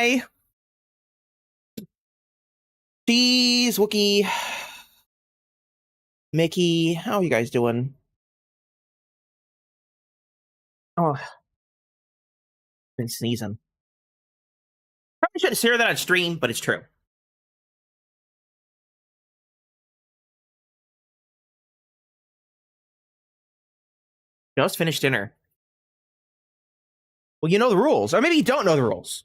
Hi. Jeez, Wookie. Mickey, how are you guys doing? Oh, been sneezing. Probably should have shared that on stream, but it's true. Just finished dinner. Well, you know the rules. Or maybe you don't know the rules.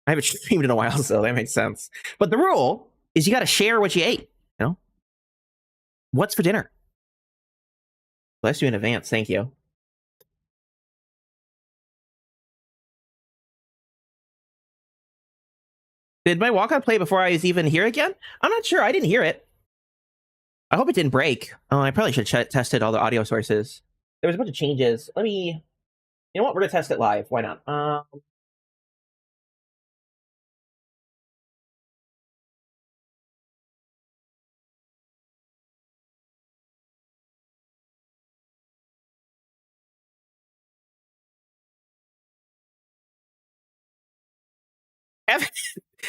I haven't streamed in a while, so that makes sense. But the rule is you got to share what you ate. You know? What's for dinner? Bless you in advance. Thank you. Did my walk-on play before I was even here again? I'm not sure. I didn't hear it. I hope it didn't break. Oh, I probably should have tested all the audio sources. There was a bunch of changes. Let me... You know what? We're going to test it live. Why not?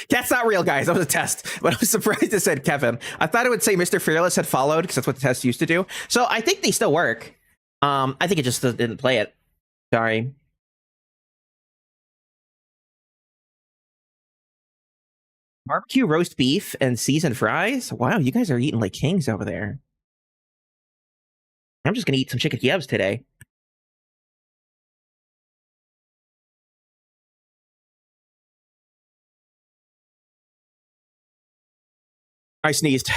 That's not real, guys. That was a test. But I was surprised it said Kevin. I thought it would say MrFearless had followed, because that's what the test used to do. So I think they still work. I think it just didn't play it. Sorry. Barbecue roast beef and seasoned fries? Wow, you guys are eating like kings over there. I'm just going to eat some chicken Kievs today. I sneezed.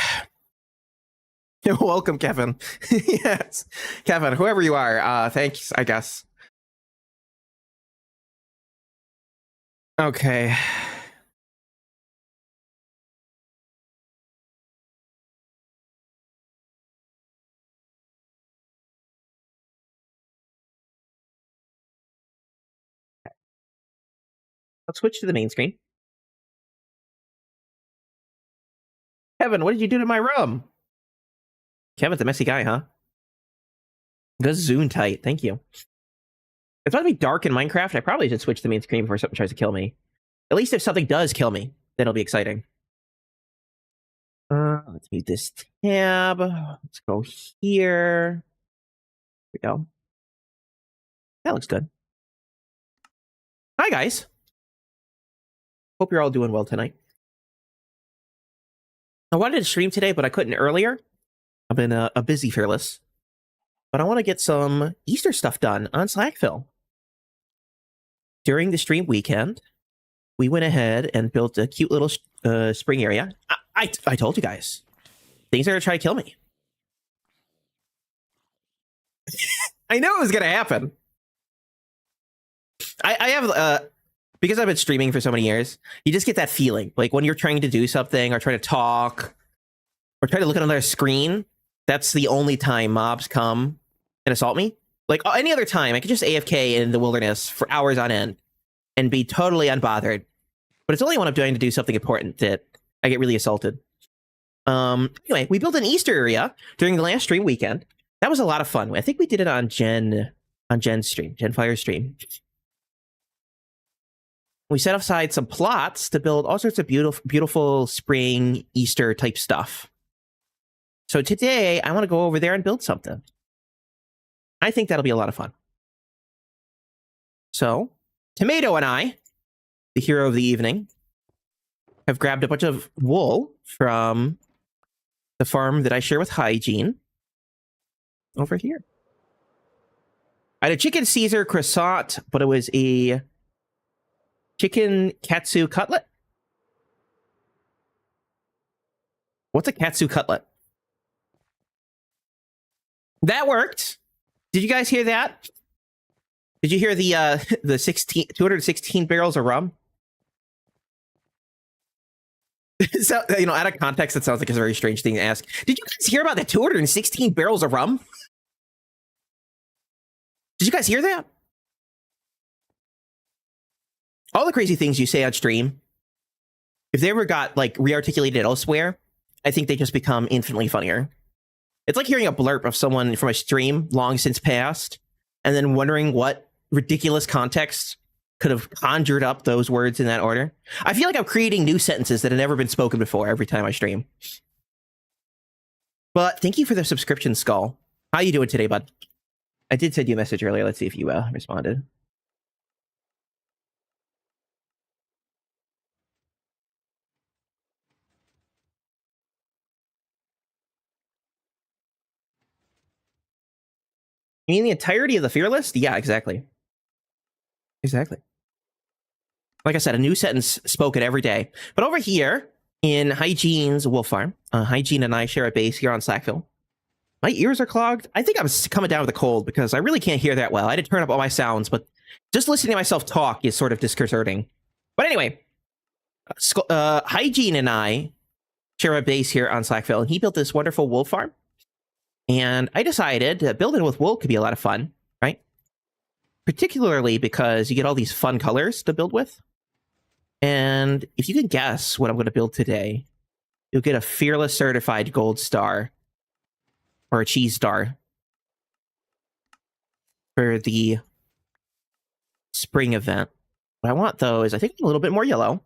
You're welcome, Kevin. Yes. Kevin, whoever you are, thanks, I guess. Okay. Let's switch to the main screen. Kevin, what did you do to my room? Kevin's a messy guy, huh? Go zoom tight. Thank you. It's about to be dark in Minecraft. I probably should switch to the main screen before something tries to kill me. At least if something does kill me, then it'll be exciting. Let's mute this tab. Let's go here. Here we go. That looks good. Hi, guys. Hope you're all doing well tonight. I wanted to stream today, but I couldn't earlier. I've been a busy Fearless. But I want to get some Easter stuff done on SlackVIlle. During the stream weekend, we went ahead and built a cute little spring area. I told you guys. Things are going to try to kill me. I knew it was going to happen. I have... because I've been streaming for so many years, you just get that feeling. Like when you're trying to do something or trying to talk or try to look at another screen, that's the only time mobs come and assault me. Like any other time, I could just AFK in the wilderness for hours on end and be totally unbothered. But it's only when I'm trying to do something important that I get really assaulted. Anyway, we built an Easter area during the last stream weekend. That was a lot of fun. I think we did it on Jen's stream, Genfire's stream. We set aside some plots to build all sorts of beautiful spring Easter type stuff. So today, I want to go over there and build something. I think that'll be a lot of fun. So, Tomato and I, the hero of the evening, have grabbed a bunch of wool from the farm that I share with Hygiene over here. I had a chicken Caesar croissant, but it was a chicken katsu cutlet? What's a katsu cutlet? That worked. Did you guys hear that? Did you hear the 216 barrels of rum? So, you know, out of context, it sounds like a very strange thing to ask. Did you guys hear about the 216 barrels of rum? Did you guys hear that? All the crazy things you say on stream, if they ever got like re-articulated elsewhere, I think they just become infinitely funnier. It's like hearing a blurb of someone from a stream long since past, and then wondering what ridiculous context could have conjured up those words in that order. I feel like I'm creating new sentences that have never been spoken before every time I stream. But thank you for the subscription, Sköll. How you doing today, bud? I did send you a message earlier. Let's see if you responded. You mean the entirety of the Fearless? Yeah, exactly. Exactly. Like I said, a new sentence spoken every day. But over here in Hygine's Wolf Farm, Hygiene and I share a base here on SlackVIlle. My ears are clogged. I think I'm coming down with a cold because I really can't hear that well. I had to turn up all my sounds, but just listening to myself talk is sort of disconcerting. But anyway, Hygiene and I share a base here on SlackVIlle, and he built this wonderful wolf farm. And I decided that building with wool could be a lot of fun, right? Particularly because you get all these fun colors to build with. And if you can guess what I'm going to build today, you'll get a Fearless certified gold star or a cheese star for the spring event. What I want, though, is I think a little bit more yellow.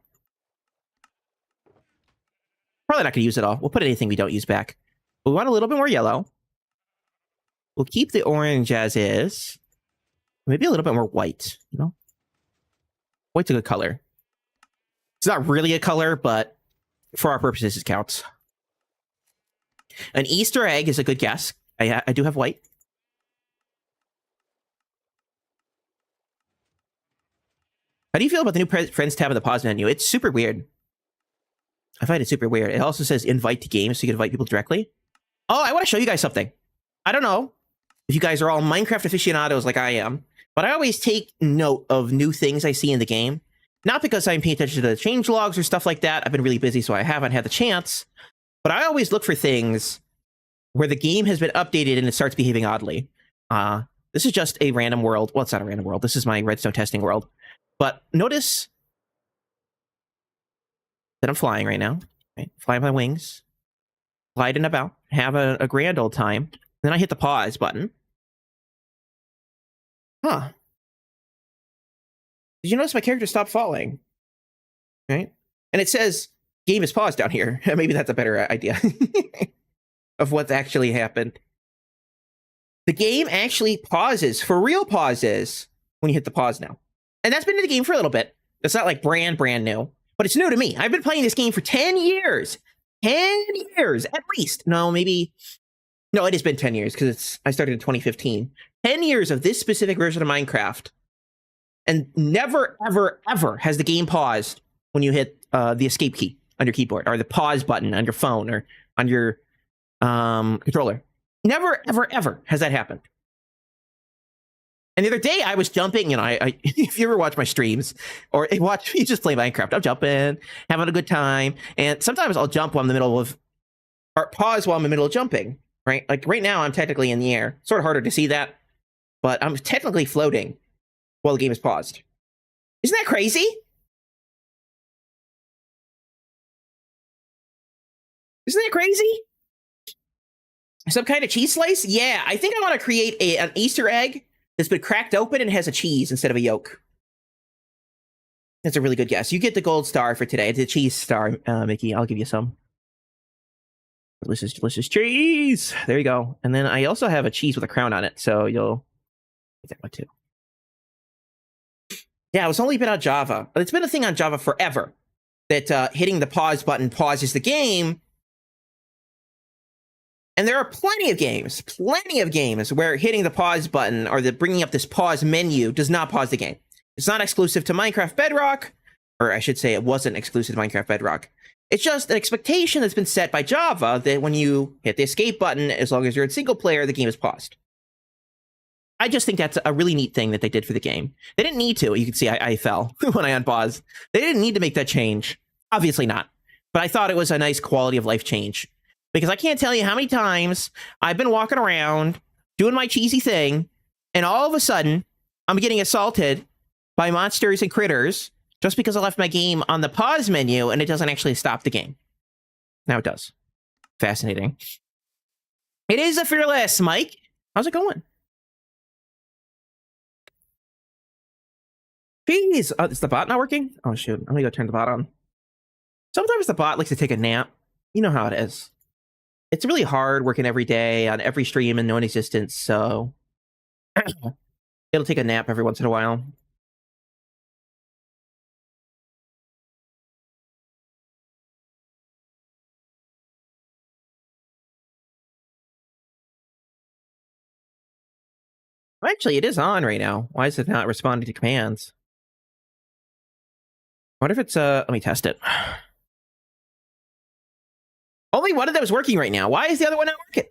Probably not going to use it all. We'll put anything we don't use back. But we want a little bit more yellow. We'll keep the orange as is. Maybe a little bit more white, you know? White's a good color. It's not really a color, but for our purposes, it counts. An Easter egg is a good guess. I do have white. How do you feel about the new Friends tab in the pause menu? It's super weird. I find it super weird. It also says invite to games, so you can invite people directly. Oh, I want to show you guys something. I don't know if you guys are all Minecraft aficionados like I am, but I always take note of new things I see in the game. Not because I'm paying attention to the change logs or stuff like that. I've been really busy, so I haven't had the chance. But I always look for things where the game has been updated and it starts behaving oddly. This is just a random world. Well, it's not a random world. This is my redstone testing world. But notice that I'm flying right now. Right? Flying my wings. Gliding about. Have a grand old time. Then I hit the pause button. Huh. Did you notice my character stopped falling? Right? And it says, game is paused down here. Maybe that's a better idea of what's actually happened. The game actually pauses, for real pauses, when you hit the pause now. And that's been in the game for a little bit. It's not like brand new, but it's new to me. I've been playing this game for 10 years. 10 years, at least. No, maybe... No, it has been 10 years, because I started in 2015. 10 years of this specific version of Minecraft. And never, ever, ever has the game paused when you hit the escape key on your keyboard, or the pause button on your phone, or on your controller. Never, ever, ever has that happened. And the other day I was jumping, you know, I if you ever watch my streams or watch you just play Minecraft, I'm jumping, having a good time, and sometimes I'll jump while I'm in the middle of, or pause while I'm in the middle of jumping, right? Like right now I'm technically in the air. Sort of harder to see that, but I'm technically floating while the game is paused. Isn't that crazy? Isn't that crazy? Some kind of cheese slice? Yeah, I think I want to create an Easter egg that's been cracked open and has a cheese instead of a yolk. That's a really good guess. You get the gold star for today. It's a cheese star, Mickey. I'll give you some. Delicious, delicious cheese. There you go. And then I also have a cheese with a crown on it, so you'll get that one too. Yeah, it's only been on Java. It's been a thing on Java forever that hitting the pause button pauses the game. And there are plenty of games where hitting the pause button or the bringing up this pause menu does not pause the game. It's not exclusive to Minecraft Bedrock, or I should say it wasn't exclusive to Minecraft Bedrock. It's just an expectation that's been set by Java that when you hit the escape button, as long as you're in single player, the game is paused. I just think that's a really neat thing that they did for the game. They didn't need to. You can see I fell when I unpaused. They didn't need to make that change. Obviously not. But I thought it was a nice quality of life change. Because I can't tell you how many times I've been walking around doing my cheesy thing, and all of a sudden, I'm getting assaulted by monsters and critters just because I left my game on the pause menu and it doesn't actually stop the game. Now it does. Fascinating. It is a Fearless, Mike. How's it going? Jeez, is the bot not working? Oh shoot, I'm gonna go turn the bot on. Sometimes the bot likes to take a nap. You know how it is. It's really hard working every day on every stream in known existence, so it'll take a nap every once in a while. Actually, it is on right now. Why is it not responding to commands? What if it's let me test it. Only one of them is working right now. Why is the other one not working?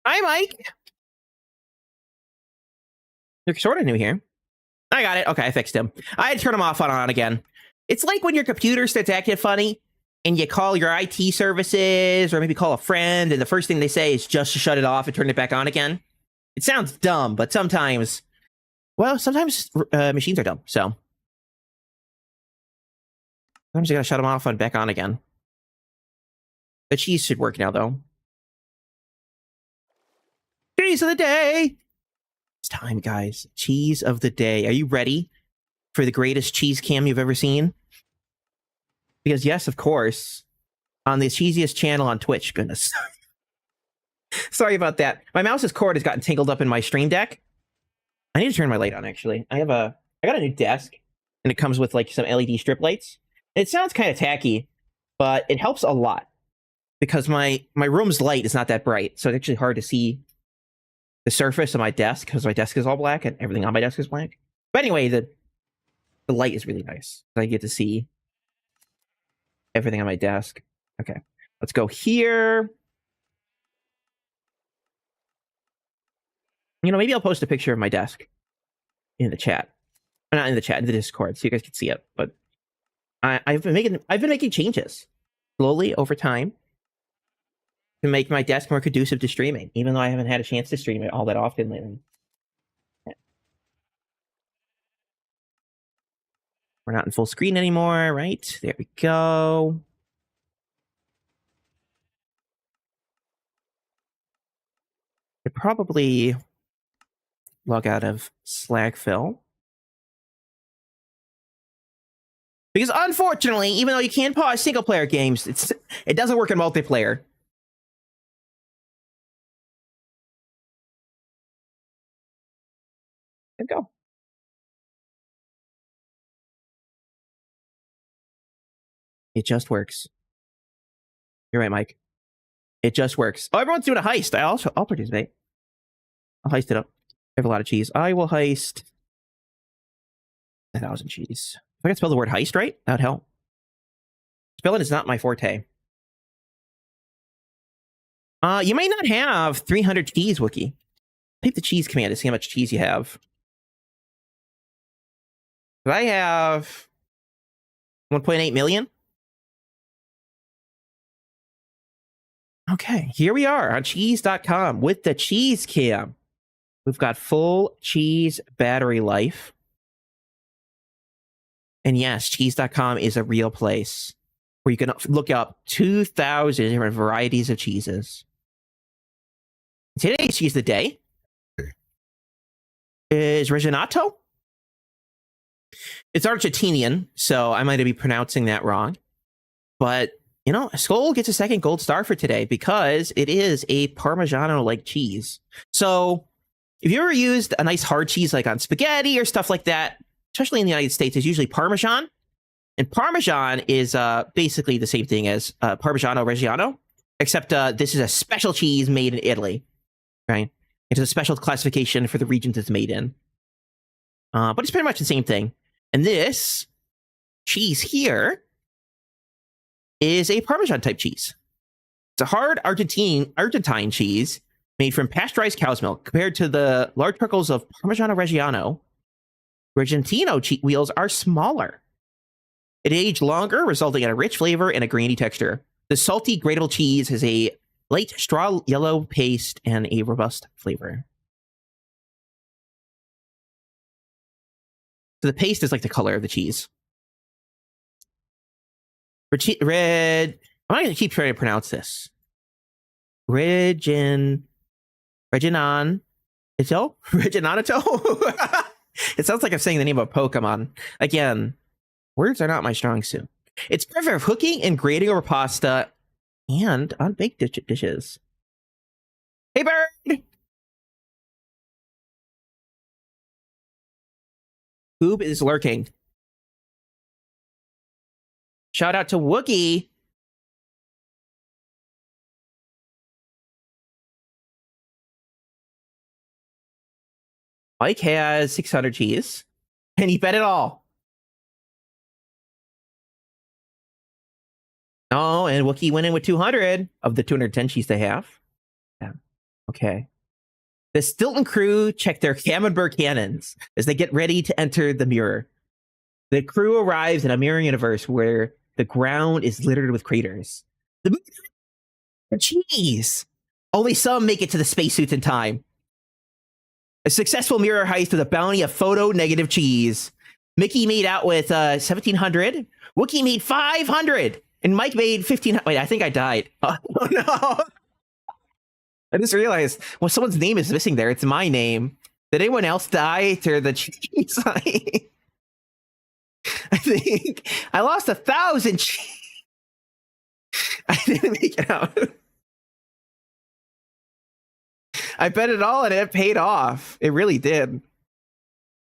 Hi, Mike. You're sort of new here. I got it. Okay, I fixed him. I had to turn him off and on again. It's like when your computer starts acting funny and you call your IT services or maybe call a friend and the first thing they say is just to shut it off and turn it back on again. It sounds dumb, but sometimes, well, sometimes machines are dumb, so. Sometimes you gotta shut them off and back on again. The cheese should work now, though. Cheese of the day! It's time, guys. Cheese of the day. Are you ready for the greatest cheese cam you've ever seen? Because yes, of course, on the cheesiest channel on Twitch. Goodness. Sorry about that. My mouse's cord has gotten tangled up in my stream deck. I need to turn my light on, actually. I got a new desk, and it comes with like some LED strip lights. It sounds kind of tacky, but it helps a lot because my room's light is not that bright, so it's actually hard to see the surface of my desk because my desk is all black and everything on my desk is black. But anyway, the light is really nice. I get to see everything on my desk. Okay, let's go here. You know, maybe I'll post a picture of my desk in the chat. Not in the chat, in the Discord, so you guys can see it. But I've been making changes slowly over time to make my desk more conducive to streaming, even though I haven't had a chance to stream it all that often lately. We're not in full screen anymore, right? There we go. I'd probably log out of SlackVIlle. Because unfortunately, even though you can pause single player games, it doesn't work in multiplayer. There we go. It just works. You're right, Mike. It just works. Oh, everyone's doing a heist. I'll participate. I'll heist it up. I have a lot of cheese. I will heist 1,000 cheese. If I can spell the word heist right, that'd help. Spelling is not my forte. You might not have 300 cheese, Wookie. Type the cheese command to see how much cheese you have. I have 1.8 million. Okay, here we are on cheese.com with the cheese cam. We've got full cheese battery life. And yes, cheese.com is a real place where you can look up 2,000 different varieties of cheeses. Today's cheese of the day is Reginato. It's Argentinian, so I might be pronouncing that wrong. But, you know, Sköll gets a second gold star for today because it is a Parmigiano-like cheese. So if you ever used a nice hard cheese like on spaghetti or stuff like that, especially in the United States, it's usually Parmesan. And Parmesan is basically the same thing as Parmigiano Reggiano, except this is a special cheese made in Italy, right? It's a special classification for the regions it's made in. But it's pretty much the same thing. And this cheese here is a Parmesan type cheese. It's a hard Argentine cheese made from pasteurized cow's milk. Compared to the large particles of Parmigiano Reggiano, Reggiano wheels are smaller. It aged longer, resulting in a rich flavor and a grainy texture. The salty, grateable cheese has a light straw yellow paste and a robust flavor. So the paste is like the color of the cheese. Red. I'm going to keep trying to pronounce this. Reginanato? It sounds like I'm saying the name of a Pokemon. Again, words are not my strong suit. It's perfect for cooking and grating over pasta and on baked dishes. Hey, bird! Boob is lurking. Shout out to Wookie. Mike has 600 cheese, and he bet it all. Oh, and Wookie went in with 200 of the 210 cheese they have. Yeah. Okay. The Stilton crew check their Camembert cannons as they get ready to enter the mirror. The crew arrives in a mirror universe where the ground is littered with craters. The cheese! Only some make it to the spacesuits in time. A successful mirror heist with a bounty of photo-negative cheese. Mickey made out with 1,700. Wookie made 500. And Mike made 1,500. Wait, I think I died. Oh, no. I just realized, well, someone's name is missing there. It's my name. Did anyone else die to the cheese? I think I lost 1,000 cheese. I didn't make it out. I bet it all and it paid off. It really did.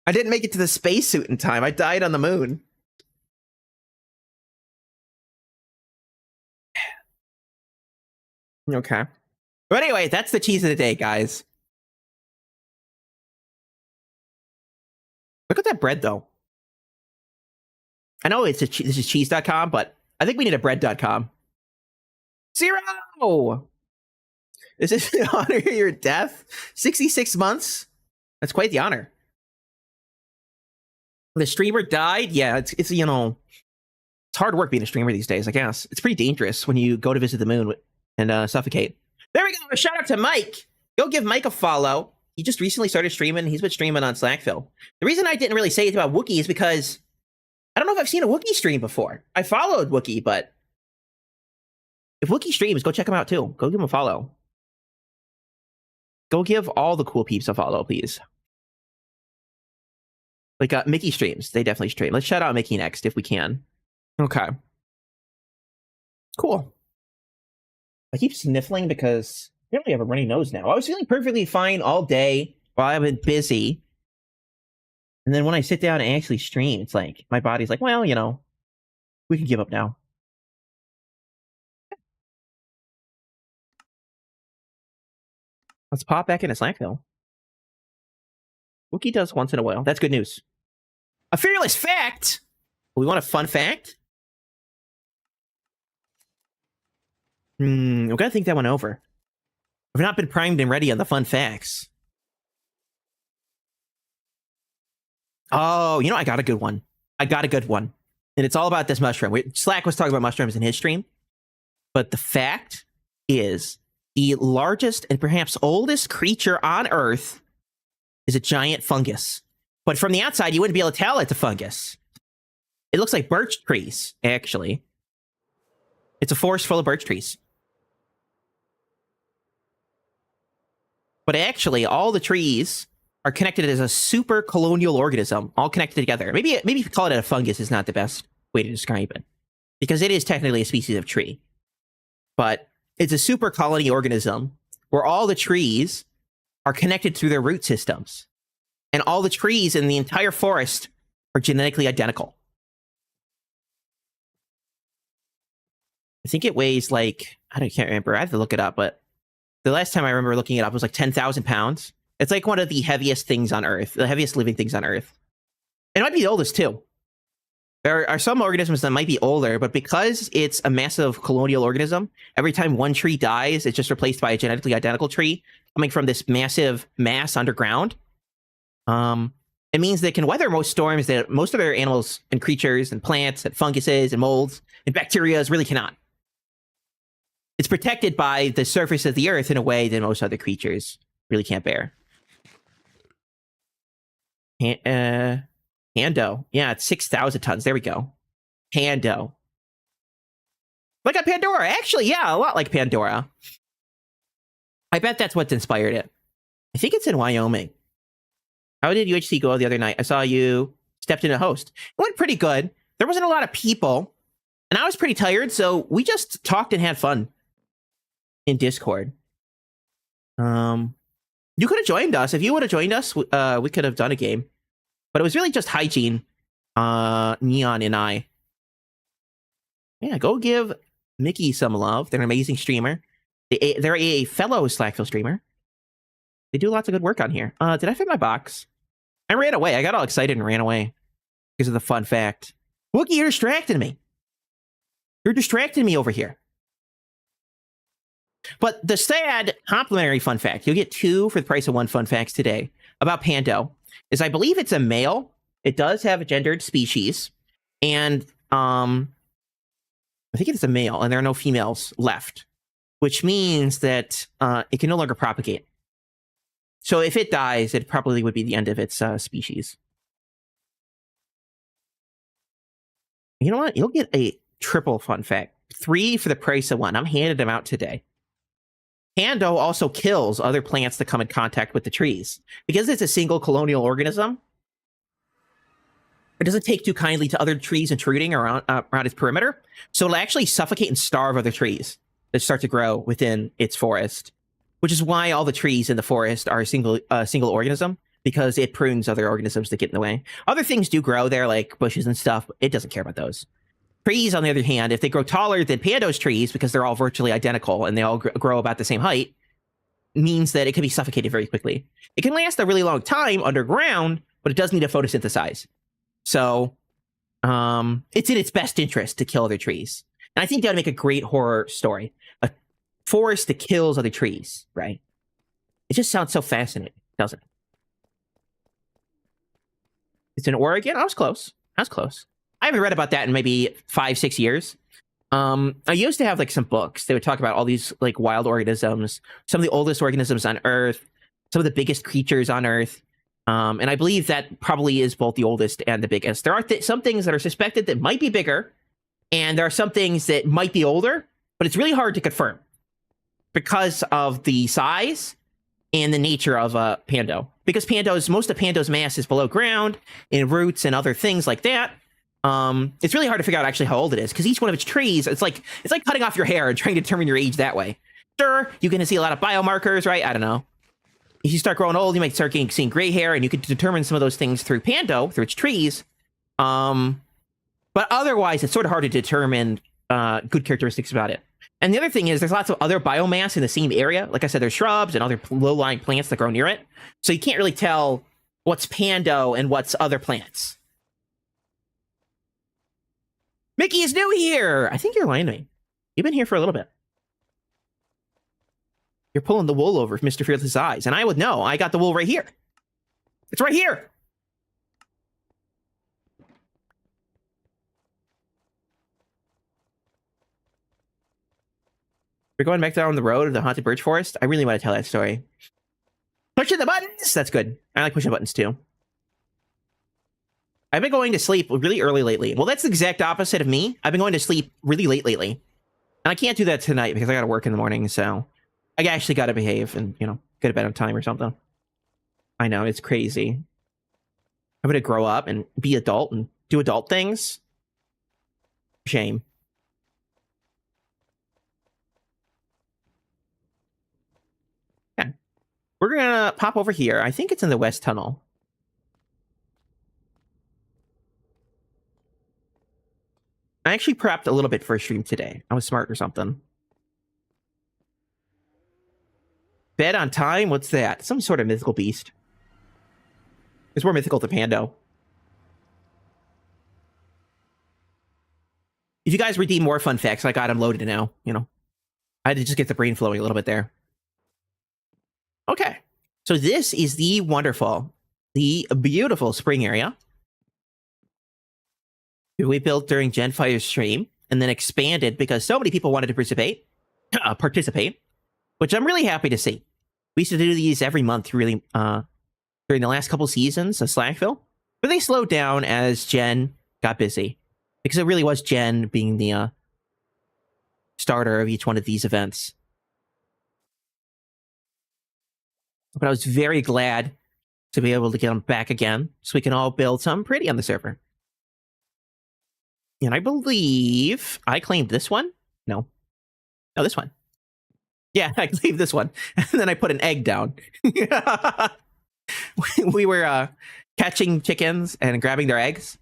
I didn't make it to the spacesuit in time. I died on the moon. Okay. But anyway, that's the cheese of the day, guys. Look at that bread, though. I know this is cheese.com, but I think we need a bread.com. 0! This is to honor your death. 66 months. That's quite the honor. The streamer died. Yeah, it's you know, it's hard work being a streamer these days, I guess. It's pretty dangerous when you go to visit the moon and suffocate. There we go. A shout out to Mike. Go give Mike a follow. He just recently started streaming. He's been streaming on SlackVIlle. The reason I didn't really say it about Wookie is because I don't know if I've seen a Wookie stream before. I followed Wookie, but if Wookie streams, go check him out too. Go give him a follow. Go give all the cool peeps a follow, please. Like Mickey streams. They definitely stream. Let's shout out Mickey next if we can. Okay. Cool. I keep sniffling because I really have a runny nose now. I was feeling perfectly fine all day while I've been busy. And then when I sit down and actually stream, it's like my body's like, well, you know, we can give up now. Let's pop back into SlackVIlle. Wookie does once in a while. That's good news. A fearless fact! We want a fun fact? I'm gonna think that one over. I've not been primed and ready on the fun facts. Oh, you know, I got a good one. And it's all about this mushroom. Slack was talking about mushrooms in his stream. But the fact is, the largest and perhaps oldest creature on Earth is a giant fungus. But from the outside, you wouldn't be able to tell it's a fungus. It looks like birch trees, actually. It's a forest full of birch trees. But actually, all the trees are connected as a super colonial organism, all connected together. Maybe if you call it a fungus is not the best way to describe it, because it is technically a species of tree. But it's a super colony organism where all the trees are connected through their root systems. And all the trees in the entire forest are genetically identical. I think it weighs like, can't remember. I have to look it up, but the last time I remember looking it up was like 10,000 pounds. It's like one of the heaviest things on Earth, the heaviest living things on Earth. It might be the oldest too. There are some organisms that might be older, but because it's a massive colonial organism, every time one tree dies, it's just replaced by a genetically identical tree coming from this massive mass underground. And It means they can weather most storms that most other animals and creatures and plants and funguses and molds and bacteria really cannot. It's protected by the surface of the earth in a way that most other creatures really can't bear. Pando. Yeah, it's 6,000 tons. There we go. Pando. Like a Pandora. Actually, yeah, a lot like Pandora. I bet that's what's inspired it. I think it's in Wyoming. How did UHC go the other night? I saw you stepped in a host. It went pretty good. There wasn't a lot of people, and I was pretty tired, so we just talked and had fun in Discord. You could have joined us. If you would have joined us, we could have done a game. But it was really just Hygiene, Neon, and I. Yeah, go give Mickey some love. They're an amazing streamer. They're a fellow SlackVIlle streamer. They do lots of good work on here. Did I fit my box? I ran away. I got all excited and ran away because of the fun fact. Wookie, you're distracting me. You're distracting me over here. But the sad complimentary fun fact, you'll get 2 for the price of 1 fun facts today about Pando, is I believe it's a male. It does have a gendered species. And I think it's a male, and there are no females left, which means that it can no longer propagate. So if it dies, it probably would be the end of its species. You know what? You'll get a triple fun fact. 3 for the price of 1. I'm handing them out today. Pando also kills other plants that come in contact with the trees. Because it's a single colonial organism, it doesn't take too kindly to other trees intruding around its perimeter. So it'll actually suffocate and starve other trees that start to grow within its forest. Which is why all the trees in the forest are a single organism, because it prunes other organisms that get in the way. Other things do grow there, like bushes and stuff, but it doesn't care about those. Trees, on the other hand, if they grow taller than Pando's trees, because they're all virtually identical and they all grow about the same height, means that it can be suffocated very quickly. It can last a really long time underground, but it does need to photosynthesize. So it's in its best interest to kill other trees. And I think that would make a great horror story. A forest that kills other trees, right? It just sounds so fascinating, doesn't it? It's in Oregon? I was close. I was close. I haven't read about that in maybe 5-6 years. I used to have like some books. They would talk about all these like wild organisms, some of the oldest organisms on Earth, some of the biggest creatures on Earth. And I believe that probably is both the oldest and the biggest. There are some things that are suspected that might be bigger, and there are some things that might be older, but it's really hard to confirm because of the size and the nature of Pando. Because most of Pando's mass is below ground, in roots and other things like that. It's really hard to figure out actually how old it is, because each one of its trees, it's like cutting off your hair and trying to determine your age that way. Sure, you can see a lot of biomarkers, right? I don't know. If you start growing old, you might start seeing gray hair, and you can determine some of those things through Pando, through its trees. But otherwise, it's sort of hard to determine good characteristics about it. And the other thing is, there's lots of other biomass in the same area. Like I said, there's shrubs and other low-lying plants that grow near it. So you can't really tell what's Pando and what's other plants. Mickey is new here! I think you're lying to me. You've been here for a little bit. You're pulling the wool over MrFearless' eyes. And I would know. I got the wool right here. It's right here! We're going back down the road of the haunted birch forest. I really want to tell that story. Pushing the buttons! That's good. I like pushing buttons too. I've been going to sleep really early lately. Well, that's the exact opposite of me. I've been going to sleep really late lately. And I can't do that tonight because I got to work in the morning, so I actually got to behave and, go to bed on time or something. I know, it's crazy. I'm going to grow up and be adult and do adult things. Shame. Yeah. We're going to pop over here. I think it's in the West Tunnel. I actually prepped a little bit for a stream today. I was smart or something. Bed on time? What's that? Some sort of mythical beast. It's more mythical than Pando. If you guys redeem more fun facts, I got them loaded now, I had to just get the brain flowing a little bit there. Okay. So this is the wonderful the beautiful spring area. We built during Gen Fire's stream and then expanded because so many people wanted to participate, which I'm really happy to see. We used to do these every month, really, during the last couple seasons of SlackVIlle, but they slowed down as Gen got busy because it really was Gen being the starter of each one of these events. But I was very glad to be able to get them back again so we can all build something pretty on the server. And I believe I claimed this one. No, this one. Yeah, I claimed this one. And then I put an egg down. We were catching chickens and grabbing their eggs.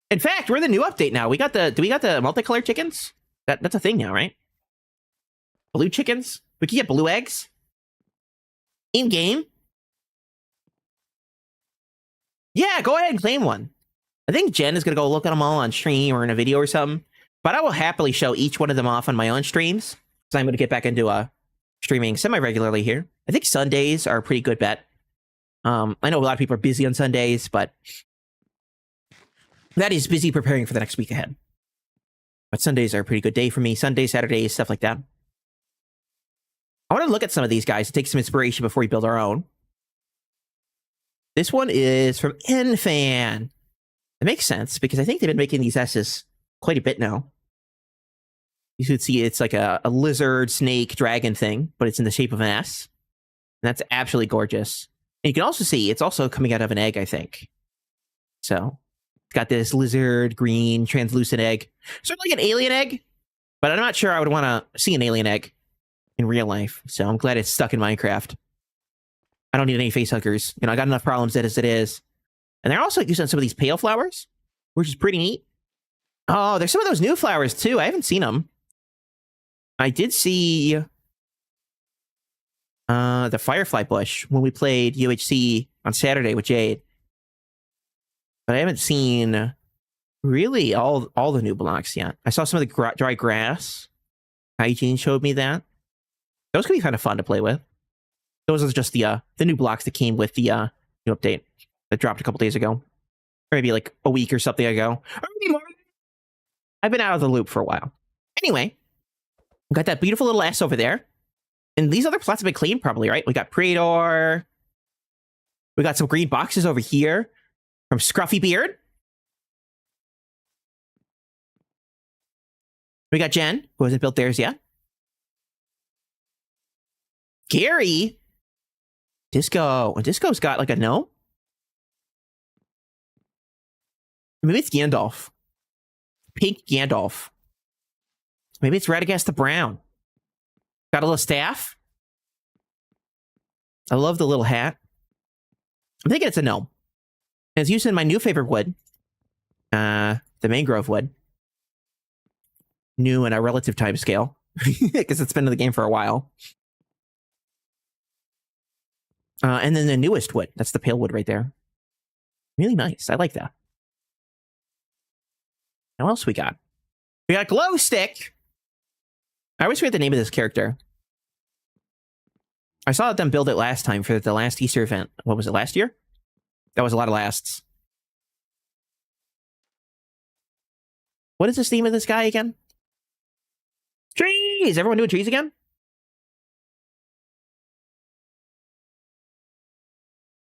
In fact, we're in the new update now. We got the multicolored chickens? That's a thing now, right? Blue chickens? We can get blue eggs? In-game? Yeah, go ahead and claim one. I think Jen is going to go look at them all on stream or in a video or something. But I will happily show each one of them off on my own streams. So I'm going to get back into streaming semi-regularly here. I think Sundays are a pretty good bet. I know a lot of people are busy on Sundays, but that is busy preparing for the next week ahead. But Sundays are a pretty good day for me. Sundays, Saturdays, stuff like that. I want to look at some of these guys to take some inspiration before we build our own. This one is from NFan. It makes sense because I think they've been making these S's quite a bit now. You should see it's like a lizard, snake, dragon thing, but it's in the shape of an S. And that's absolutely gorgeous. And you can also see it's also coming out of an egg, I think. So it's got this lizard, green, translucent egg. Sort of like an alien egg, but I'm not sure I would want to see an alien egg in real life. So I'm glad it's stuck in Minecraft. I don't need any facehuggers. You know, I got enough problems as it is. And they're also using some of these pale flowers, which is pretty neat. Oh, there's some of those new flowers too. I haven't seen them. I did see the firefly bush when we played UHC on Saturday with Jade. But I haven't seen really all the new blocks yet. I saw some of the dry grass. Hygiene showed me that. Those could be kind of fun to play with. Those are just the new blocks that came with the new update that dropped a couple days ago. Or maybe like a week or something ago. Or maybe more. I've been out of the loop for a while. Anyway, we got that beautiful little S over there. And these other plots have been cleaned probably, right? We got Praetor. We got some green boxes over here from Scruffy Beard. We got Jen, who hasn't built theirs yet. Gary. Disco. And Disco's got like a gnome. Maybe it's Gandalf. Pink Gandalf. Maybe it's Radagast the Brown. Got a little staff. I love the little hat. I'm thinking it's a gnome. And it's using my new favorite wood. The mangrove wood. New in a relative time scale. Because it's been in the game for a while. And then the newest wood. That's the pale wood right there. Really nice. I like that. Now, what else we got? We got Glow Stick. I always forget the name of this character. I saw them build it last time for the last Easter event. What was it, last year? That was a lot of lasts. What is the name of this guy again? Trees! Everyone doing trees again?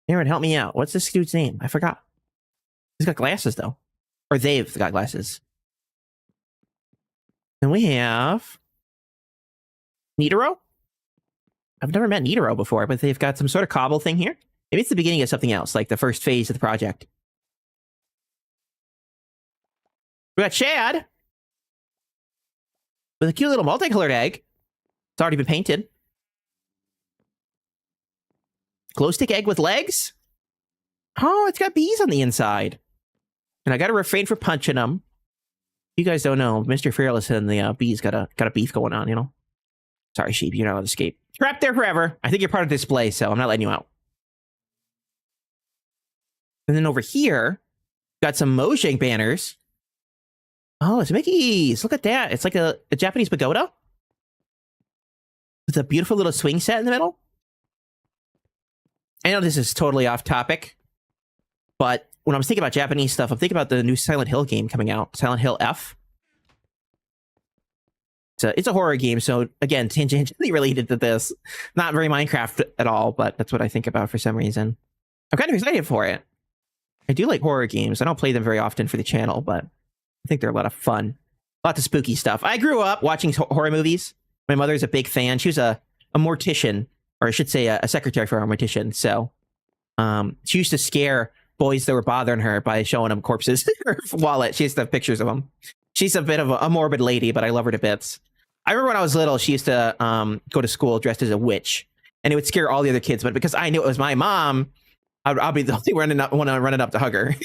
Aaron, help me out. What's this dude's name? I forgot. He's got glasses, though. Or they've got glasses. And we have Nidoro? I've never met Nidoro before, but they've got some sort of cobble thing here. Maybe it's the beginning of something else, like the first phase of the project. We got Shad with a cute little multicolored egg. It's already been painted. Glow stick egg with legs? Oh, it's got bees on the inside. And I gotta refrain from punching them. You guys don't know, MrFearless and the bees got a beef going on, you know? Sorry, sheep, you're not allowed to escape. Trapped there forever. I think you're part of the display, so I'm not letting you out. And then over here, got some Mojang banners. Oh, it's Mickey's. Look at that. It's like a Japanese pagoda. With a beautiful little swing set in the middle. I know this is totally off topic, but when I was thinking about Japanese stuff, I'm thinking about the new Silent Hill game coming out, Silent Hill F. It's a horror game, so again, tangentially related to this. Not very Minecraft at all, but that's what I think about for some reason. I'm kind of excited for it. I do like horror games. I don't play them very often for the channel, but I think they're a lot of fun. Lots of spooky stuff. I grew up watching horror movies. My mother's a big fan. She was a mortician, or I should say a secretary for a mortician. So she used to scare boys that were bothering her by showing them corpses in her wallet. She used to have pictures of them. She's a bit of a morbid lady, but I love her to bits. I remember when I was little, she used to go to school dressed as a witch, and it would scare all the other kids. But because I knew it was my mom, I'll be the only one running up to hug her.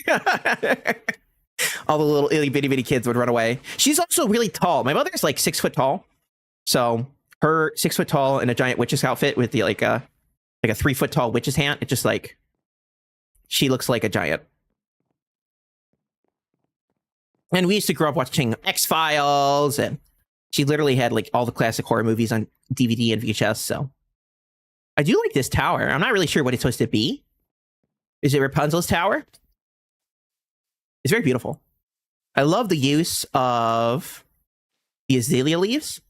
All the little itty bitty kids would run away. She's also really tall. My mother's like 6 foot tall, so her 6 foot tall in a giant witch's outfit with the like a 3 foot tall witch's hand. It's just like she looks like a giant. And we used to grow up watching X-Files, and she literally had like all the classic horror movies on DVD and VHS. So I do like this tower. I'm not really sure what it's supposed to be. Is it Rapunzel's tower? It's very beautiful. I love the use of the azalea leaves.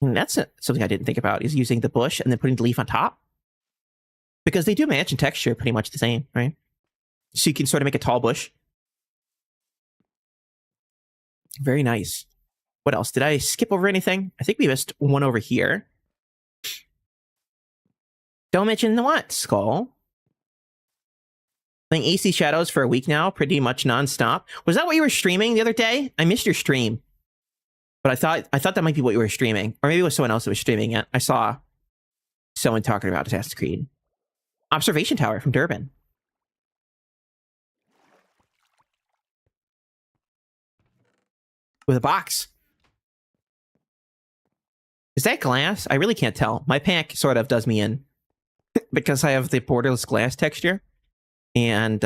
And that's something I didn't think about, is using the bush and then putting the leaf on top. Because they do match in texture pretty much the same, right? So you can sort of make a tall bush. Very nice. What else? Did I skip over anything? I think we missed one over here. Don't mention the what, Sköll? Playing AC Shadows for a week now, pretty much nonstop. Was that what you were streaming the other day? I missed your stream, but I thought that might be what you were streaming, or maybe it was someone else that was streaming it. I saw someone talking about Assassin's Creed. Observation Tower from Durban. With a box. Is that glass? I really can't tell. My pack sort of does me in because I have the borderless glass texture. And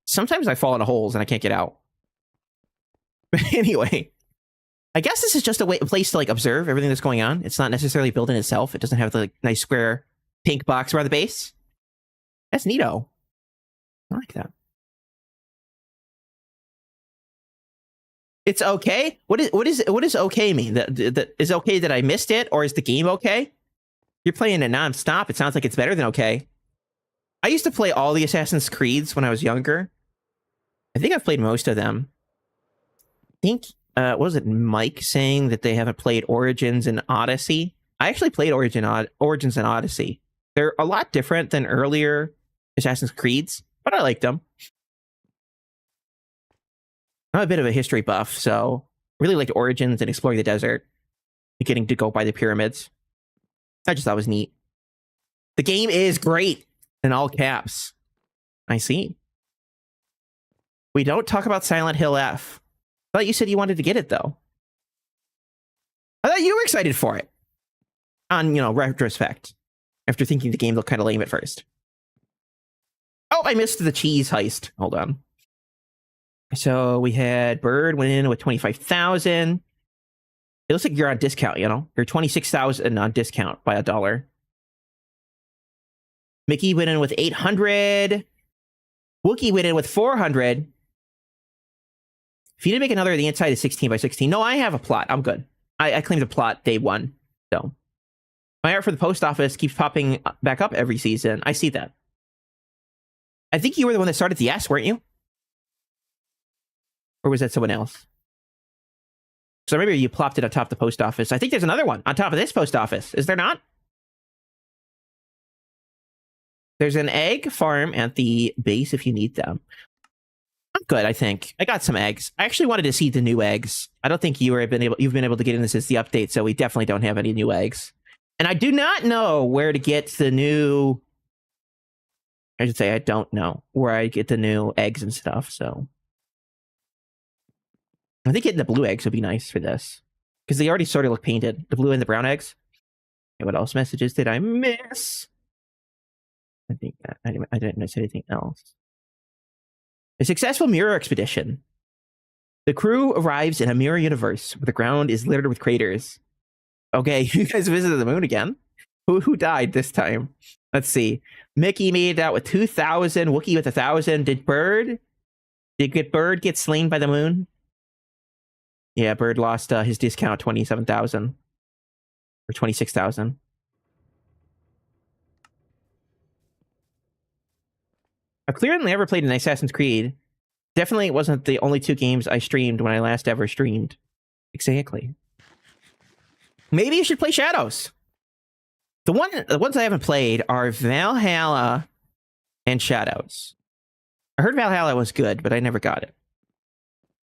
sometimes I fall into holes and I can't get out. But anyway, I guess this is just a place to like observe everything that's going on. It's not necessarily built in itself. It doesn't have the like, nice square pink box around the base. That's neato. I like that. It's okay. What does okay mean? That is okay that I missed it, or is the game okay? You're playing it nonstop. It sounds like it's better than okay. I used to play all the Assassin's Creeds when I was younger. I think I've played most of them. I think, what was it, Mike saying that they haven't played Origins and Odyssey? I actually played Origins and Odyssey. They're a lot different than earlier Assassin's Creeds, but I liked them. I'm a bit of a history buff, so I really liked Origins and exploring the desert. And getting to go by the pyramids. I just thought it was neat. The game is great. In all caps. I see. We don't talk about Silent Hill F. I thought you said you wanted to get it, though. I thought you were excited for it. On, retrospect. After thinking the game looked kind of lame at first. Oh, I missed the cheese heist. Hold on. So we had Bird went in with 25,000. It looks like you're on discount, You're 26,000 on discount by $1. Mickey went in with 800. Wookie went in with 400. If you didn't make another, the inside is 16 by 16. No, I have a plot. I'm good. I claimed a plot day one. So my art for the post office keeps popping back up every season. I see that. I think you were the one that started the S, weren't you? Or was that someone else? So maybe you plopped it on top of the post office. I think there's another one on top of this post office. Is there not? There's an egg farm at the base if you need them. I'm good, I think. I got some eggs. I actually wanted to see the new eggs. I don't think you've been able to get in this since the update, so we definitely don't have any new eggs. And I do not know where to get the new... I should say I don't know where I get the new eggs and stuff, so... I think getting the blue eggs would be nice for this. Because they already sort of look painted. The blue and the brown eggs. Okay, what else messages did I miss? I think that I didn't miss anything else. A successful mirror expedition. The crew arrives in a mirror universe where the ground is littered with craters. Okay, you guys visited the moon again? Who died this time? Let's see. Mickey made it out with 2,000. Wookie with 1,000. Did Bird get slain by the moon? Yeah, Bird lost his discount 27,000 or 26,000. I've clearly never played an Assassin's Creed. Definitely it wasn't the only 2 games I streamed when I last ever streamed. Exactly. Maybe you should play Shadows. The ones I haven't played are Valhalla and Shadows. I heard Valhalla was good, but I never got it.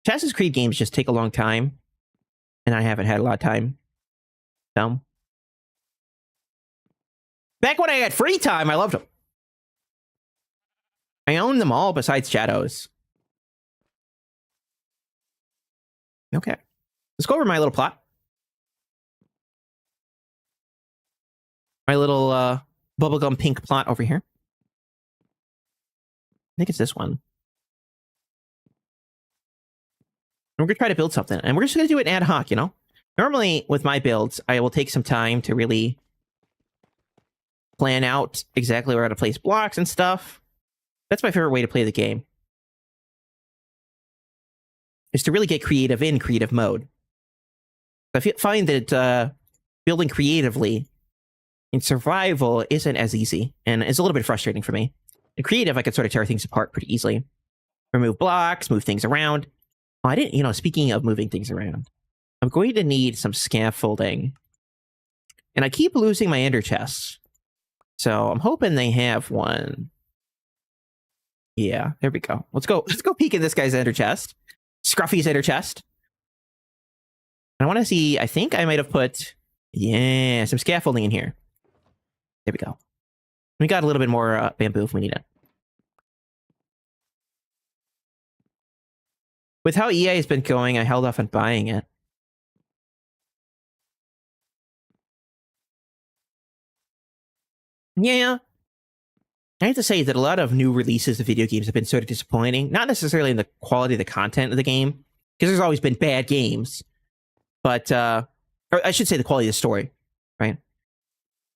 Assassin's Creed games just take a long time, and I haven't had a lot of time. So, back when I had free time, I loved them. I own them all besides Shadows. Okay. Let's go over my little plot. My little bubblegum pink plot over here. I think it's this one. And we're going to try to build something. And we're just going to do it ad hoc, you know? Normally, with my builds, I will take some time to really plan out exactly where to place blocks and stuff. That's my favorite way to play the game. Is to really get creative in creative mode. I find that building creatively in survival isn't as easy, and it's a little bit frustrating for me. In creative, I could sort of tear things apart pretty easily. Remove blocks, move things around. Oh, I didn't, you know, speaking of moving things around, I'm going to need some scaffolding. And I keep losing my ender chests. So I'm hoping they have one. Yeah, there we go. Let's go peek in this guy's ender chest. Scruffy's ender chest. I want to see, I think I might have put, yeah, some scaffolding in here. There we go. We got a little bit more bamboo if we need it. With how EA has been going, I held off on buying it. Yeah. I have to say that a lot of new releases of video games have been sort of disappointing. Not necessarily in the quality of the content of the game, because there's always been bad games. But, or I should say the quality of the story, right?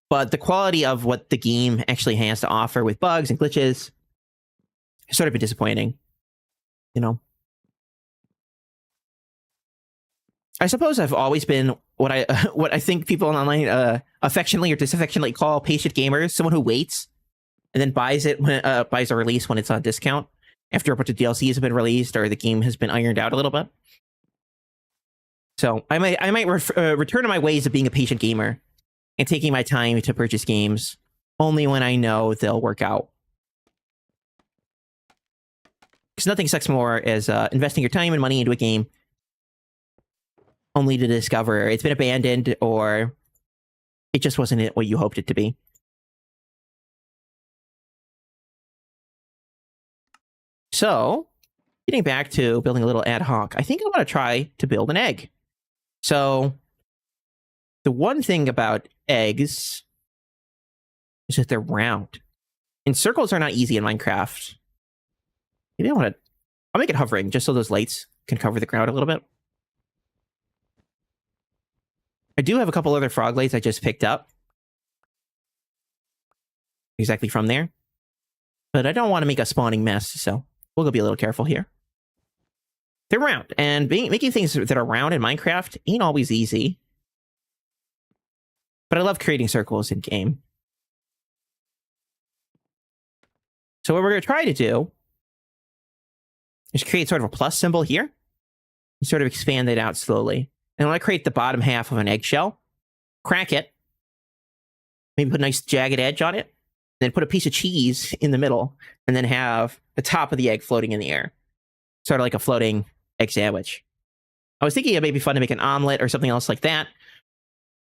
But the quality of what the game actually has to offer with bugs and glitches has sort of been disappointing. You know? I suppose I've always been what I think people online affectionately or disaffectionately call patient gamers, someone who waits and then buys it when buys a release when it's on discount after a bunch of DLCs have been released or the game has been ironed out a little bit. So I might return to my ways of being a patient gamer and taking my time to purchase games only when I know they'll work out. Because nothing sucks more as investing your time and money into a game only to discover it's been abandoned or it just wasn't what you hoped it to be. So, getting back to building a little ad hoc, I think I want to try to build an egg. So, the one thing about eggs is that they're round. And circles are not easy in Minecraft. Maybe I'll make it hovering just so those lights can cover the ground a little bit. I do have a couple other frog lights I just picked up. Exactly from there. But I don't want to make a spawning mess, so we'll go be a little careful here. They're round, and making things that are round in Minecraft ain't always easy. But I love creating circles in game. So what we're going to try to do is create sort of a plus symbol here. And sort of expand it out slowly. And I want to create the bottom half of an eggshell. Crack it. Maybe put a nice jagged edge on it. Then put a piece of cheese in the middle. And then have the top of the egg floating in the air. Sort of like a floating egg sandwich. I was thinking it may be fun to make an omelet or something else like that.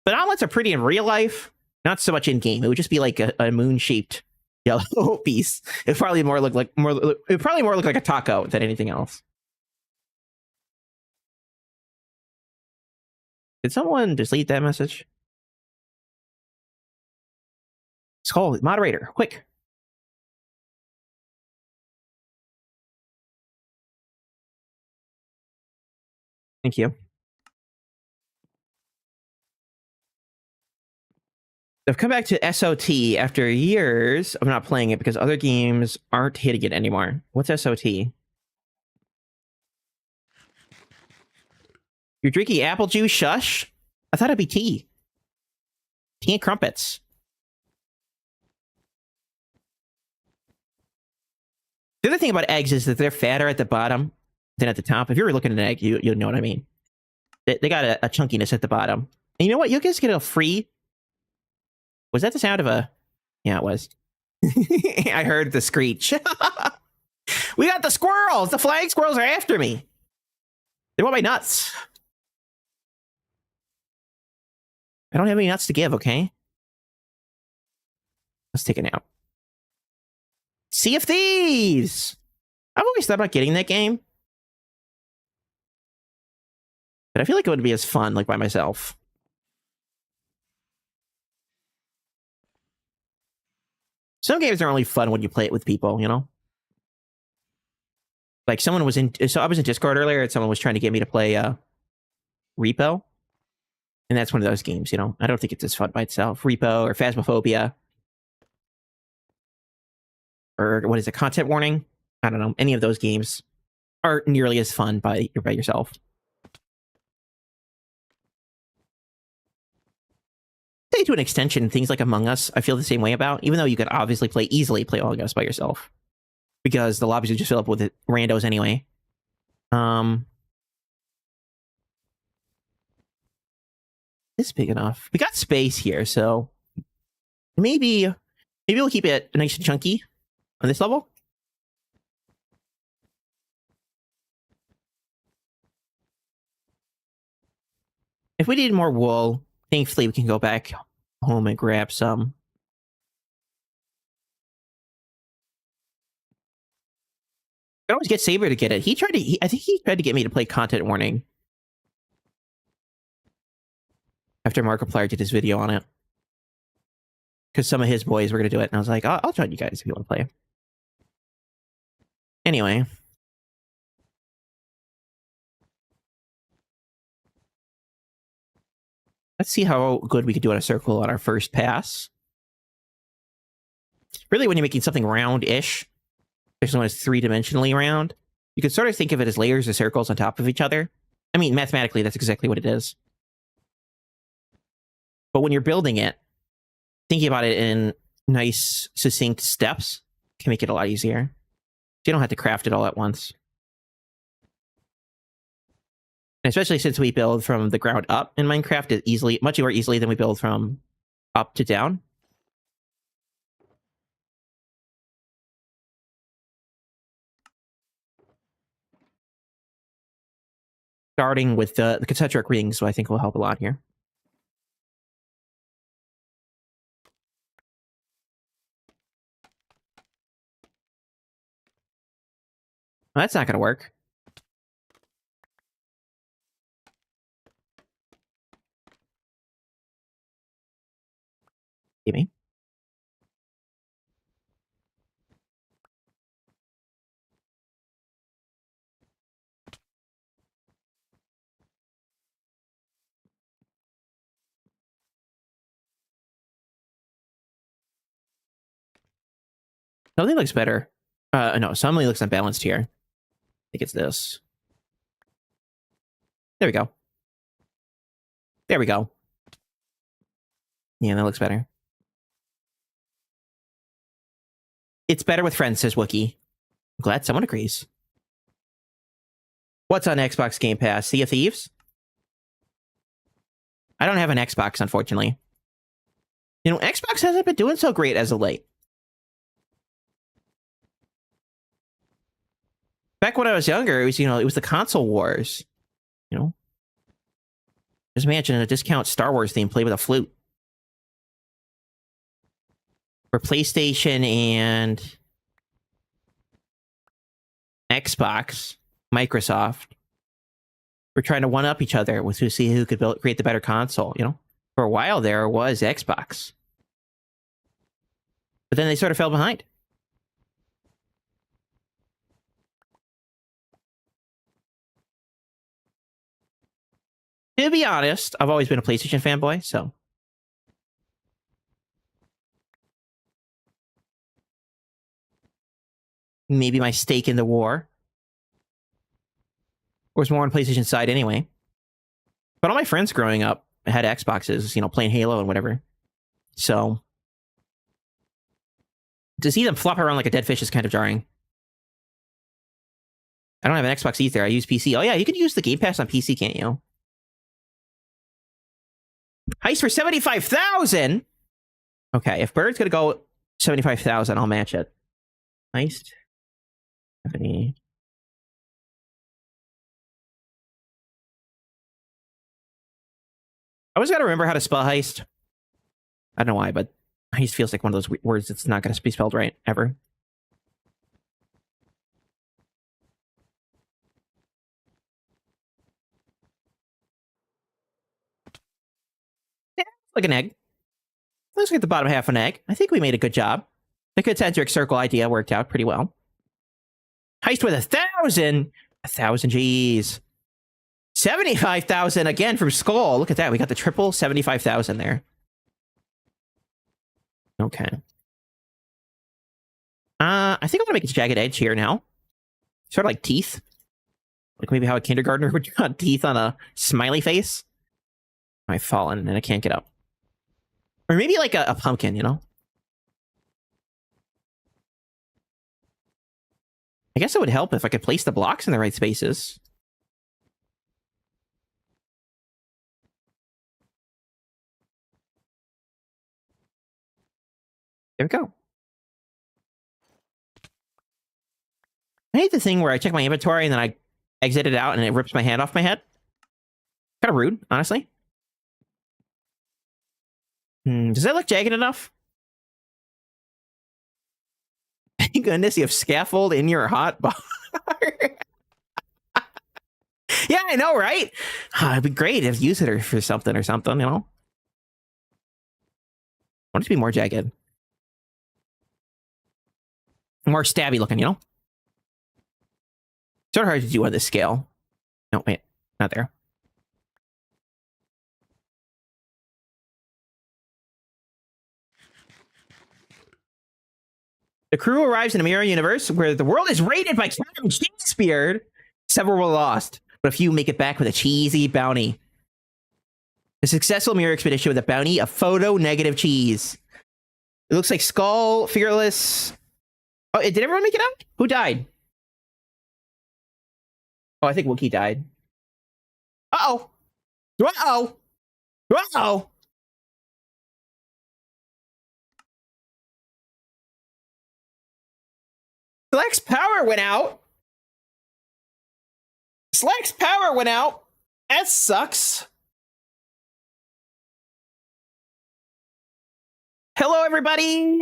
But omelets are pretty in real life. Not so much in game. It would just be like a moon-shaped yellow piece. It probably more look like a taco than anything else. Did someone delete that message? Sköll, moderator, quick. Thank you. I've come back to SOT after years of not playing it because other games aren't hitting it anymore. What's SOT? You're drinking apple juice? Shush. I thought it'd be tea. Tea and crumpets. The other thing about eggs is that they're fatter at the bottom than at the top. If you're looking at an egg, you know what I mean. They got a chunkiness at the bottom. And you know what? You'll just get a free... Was that the sound of a... Yeah, it was. I heard the screech. We got the squirrels! The flying squirrels are after me! They want my nuts. I don't have any nuts to give, okay? Let's take a nap. Sea of Thieves! I've always thought about getting that game. But I feel like it would be as fun, like, by myself. Some games are only fun when you play it with people, you know? Like, someone was in... So I was in Discord earlier, and someone was trying to get me to play Repo. And that's one of those games, you know? I don't think it's as fun by itself. Repo or Phasmophobia. Or what is it? Content Warning? I don't know. Any of those games aren't nearly as fun by yourself. Say to an extension, things like Among Us, I feel the same way about, even though you could obviously easily play Among Us by yourself. Because the lobbies would just fill up with randos anyway. It's big enough. We got space here, so maybe we'll keep it nice and chunky on this level. If we need more wool, thankfully we can go back home and grab some. I always get Saber to get it. I think he tried to get me to play Content Warning. After Markiplier did his video on it. Because some of his boys were going to do it. And I was like, I'll join you guys if you want to play. Anyway. Let's see how good we could do on a circle on our first pass. Really, when you're making something round-ish, especially when it's three-dimensionally round, you can sort of think of it as layers of circles on top of each other. I mean, mathematically, that's exactly what it is. But when you're building it, thinking about it in nice, succinct steps can make it a lot easier. You don't have to craft it all at once. And especially since we build from the ground up in Minecraft much more easily than we build from up to down. Starting with the concentric rings, so I think will help a lot here. Well, that's not going to work. Give me. Something looks better. No, something looks unbalanced here. I think it's this. There we go. There we go. Yeah, that looks better. It's better with friends, says Wookie. I'm glad someone agrees. What's on Xbox Game Pass? Sea of Thieves? I don't have an Xbox, unfortunately. You know, Xbox hasn't been doing so great as of late. Back when I was younger, it was, it was the console wars. You know? Just imagine a discount Star Wars theme played with a flute. For PlayStation and Xbox, Microsoft, we're trying to one-up each other to see who could create the better console, you know? For a while there was Xbox. But then they sort of fell behind. To be honest, I've always been a PlayStation fanboy, so maybe my stake in the war. Was more on PlayStation side anyway. But all my friends growing up had Xboxes, you know, playing Halo and whatever. So to see them flop around like a dead fish is kind of jarring. I don't have an Xbox either. I use PC. Oh yeah, you can use the Game Pass on PC, can't you? Heist for 75,000. Okay, if Bird's gonna go 75,000, I'll match it. Heist. 70. I always gotta remember how to spell heist. I don't know why, but heist feels like one of those words that's not gonna be spelled right ever. Yeah, like an egg. Let's get the bottom half an egg. I think we made a good job. The concentric circle idea worked out pretty well. Heist with 1,000. 1,000 G's. 75,000 again from Sköll. Look at that. We got the triple 75,000 there. Okay. I think I'm gonna make a jagged edge here now. Sort of like teeth. Like maybe how a kindergartner would draw teeth on a smiley face. I've fallen and I can't get up. Or maybe like a pumpkin, you know? I guess it would help if I could place the blocks in the right spaces. There we go. I hate the thing where I check my inventory and then I exit it out and it rips my hand off my head. Kind of rude, honestly. Does that look jagged enough? Thank goodness you have scaffold in your hot bar. Yeah, I know, right? It'd be great if you use it for something, you know? I want it to be more jagged. More stabby looking, you know? Sort of hard to do on this scale. No, wait. Not there. The crew arrives in a mirror universe where the world is raided by Captain Cheesebeard. Several were lost, but a few make it back with a cheesy bounty. A successful mirror expedition with a bounty of photo-negative cheese. It looks like Sköll, Fearless... Oh, did everyone make it out? Who died? Oh, I think Wookie died. Uh-oh! Uh-oh! Uh-oh! Slack's power went out! Slack's power went out! That sucks! Hello, everybody!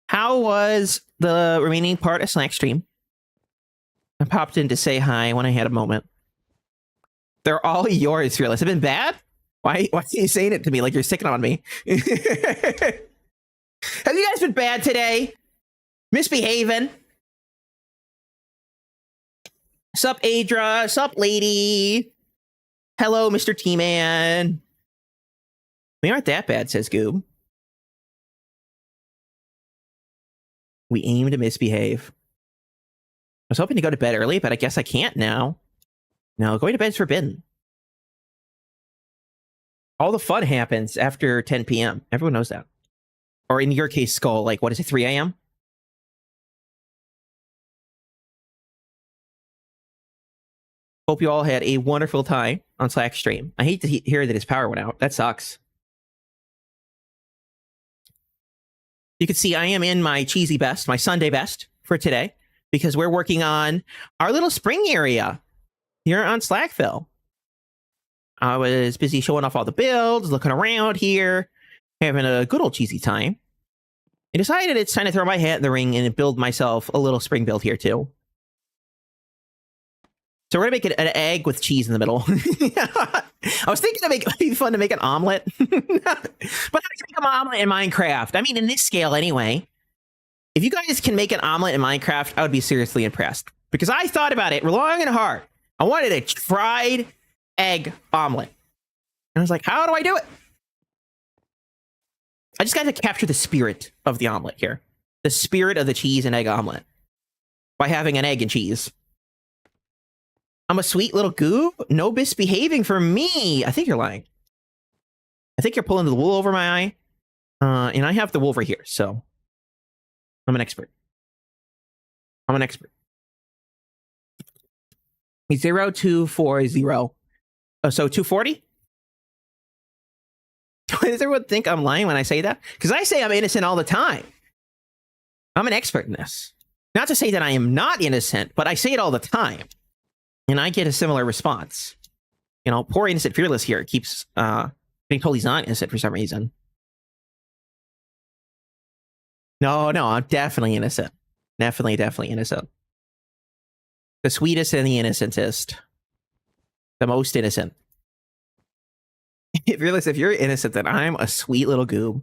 How was the remaining part of Slack stream? I popped in to say hi when I had a moment. They're all yours, Fearless. Have been bad? Why are you saying it to me like you're sicking on me? Have you guys been bad today? Misbehaving? Sup, Adra? Sup, lady? Hello, Mr. T-Man. We aren't that bad, says Goob. We aim to misbehave. I was hoping to go to bed early, but I guess I can't now. No, going to bed is forbidden. All the fun happens after 10 p.m. Everyone knows that. Or in your case, Sköll, like, what is it, 3 a.m.? Hope you all had a wonderful time on Slack stream. I hate to hear that his power went out. That sucks. You can see I am in my cheesy best, my Sunday best for today, because we're working on our little spring area here on SlackVIlle. I was busy showing off all the builds, looking around here, having a good old cheesy time. I decided it's time to throw my hat in the ring and build myself a little spring build here too. So we're gonna make it an egg with cheese in the middle. I was thinking it would be fun to make an omelet. But how do you make an omelet in Minecraft? I mean, in this scale anyway. If you guys can make an omelet in Minecraft, I would be seriously impressed. Because I thought about it long and hard. I wanted a fried egg omelet. And I was like, how do I do it? I just got to capture the spirit of the omelet here. The spirit of the cheese and egg omelet. by having an egg and cheese. I'm a sweet little goob? No misbehaving for me. I think you're lying. I think you're pulling the wool over my eye. And I have the wool right here, so I'm an expert. I'm an expert. 0240. Oh, so 240? Does everyone think I'm lying when I say that? Because I say I'm innocent all the time. I'm an expert in this. Not to say that I am not innocent, but I say it all the time. And I get a similar response. You know, poor innocent Fearless here keeps being told he's not innocent for some reason. No, I'm definitely innocent. Definitely innocent. The sweetest and the innocentest. The most innocent. Fearless, if you're innocent, then I'm a sweet little goob.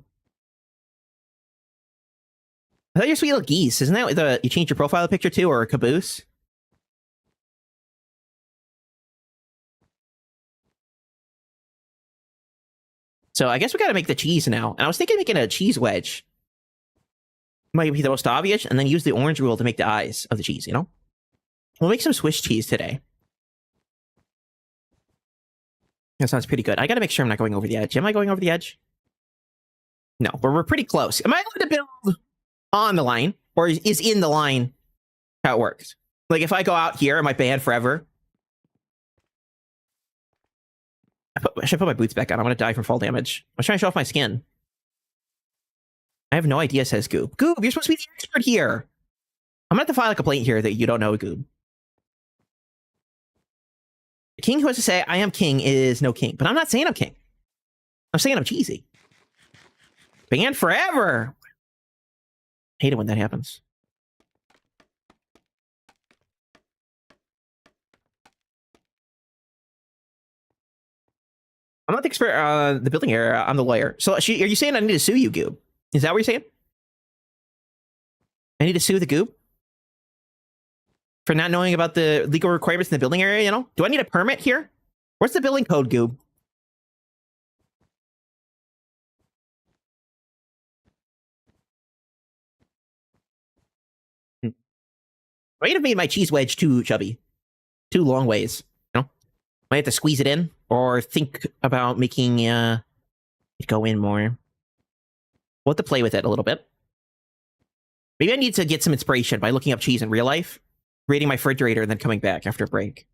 I thought you're sweet little geese. Isn't that what you changed your profile picture to, or a caboose? So I guess we gotta make the cheese now. And I was thinking of making a cheese wedge. Might be the most obvious, and then use the orange rule to make the eyes of the cheese, you know? We'll make some Swiss cheese today. That sounds pretty good. I gotta make sure I'm not going over the edge. Am I going over the edge? No, but we're pretty close. Am I allowed to build on the line? Or is in the line how it works? Like, if I go out here, am I banned forever? I should put my boots back on. I'm gonna die from fall damage. I was trying to show off my skin. I have no idea, says Goob. Goob, you're supposed to be the expert here. I'm gonna have to file a complaint here that you don't know Goob. The king who has to say, I am king, is no king. But I'm not saying I'm king. I'm saying I'm cheesy. Banned forever. Hate it when that happens. I'm not the expert on the building area. I'm the lawyer. So are you saying I need to sue you, Goob? Is that what you're saying? I need to sue the Goob? For not knowing about the legal requirements in the building area, you know? Do I need a permit here? What's the building code, Goob? I might have made my cheese wedge too chubby. Too long ways, you know? Might have to squeeze it in, or think about making it go in more. We'll have to play with it a little bit. Maybe I need to get some inspiration by looking up cheese in real life, raiding my refrigerator, and then coming back after a break.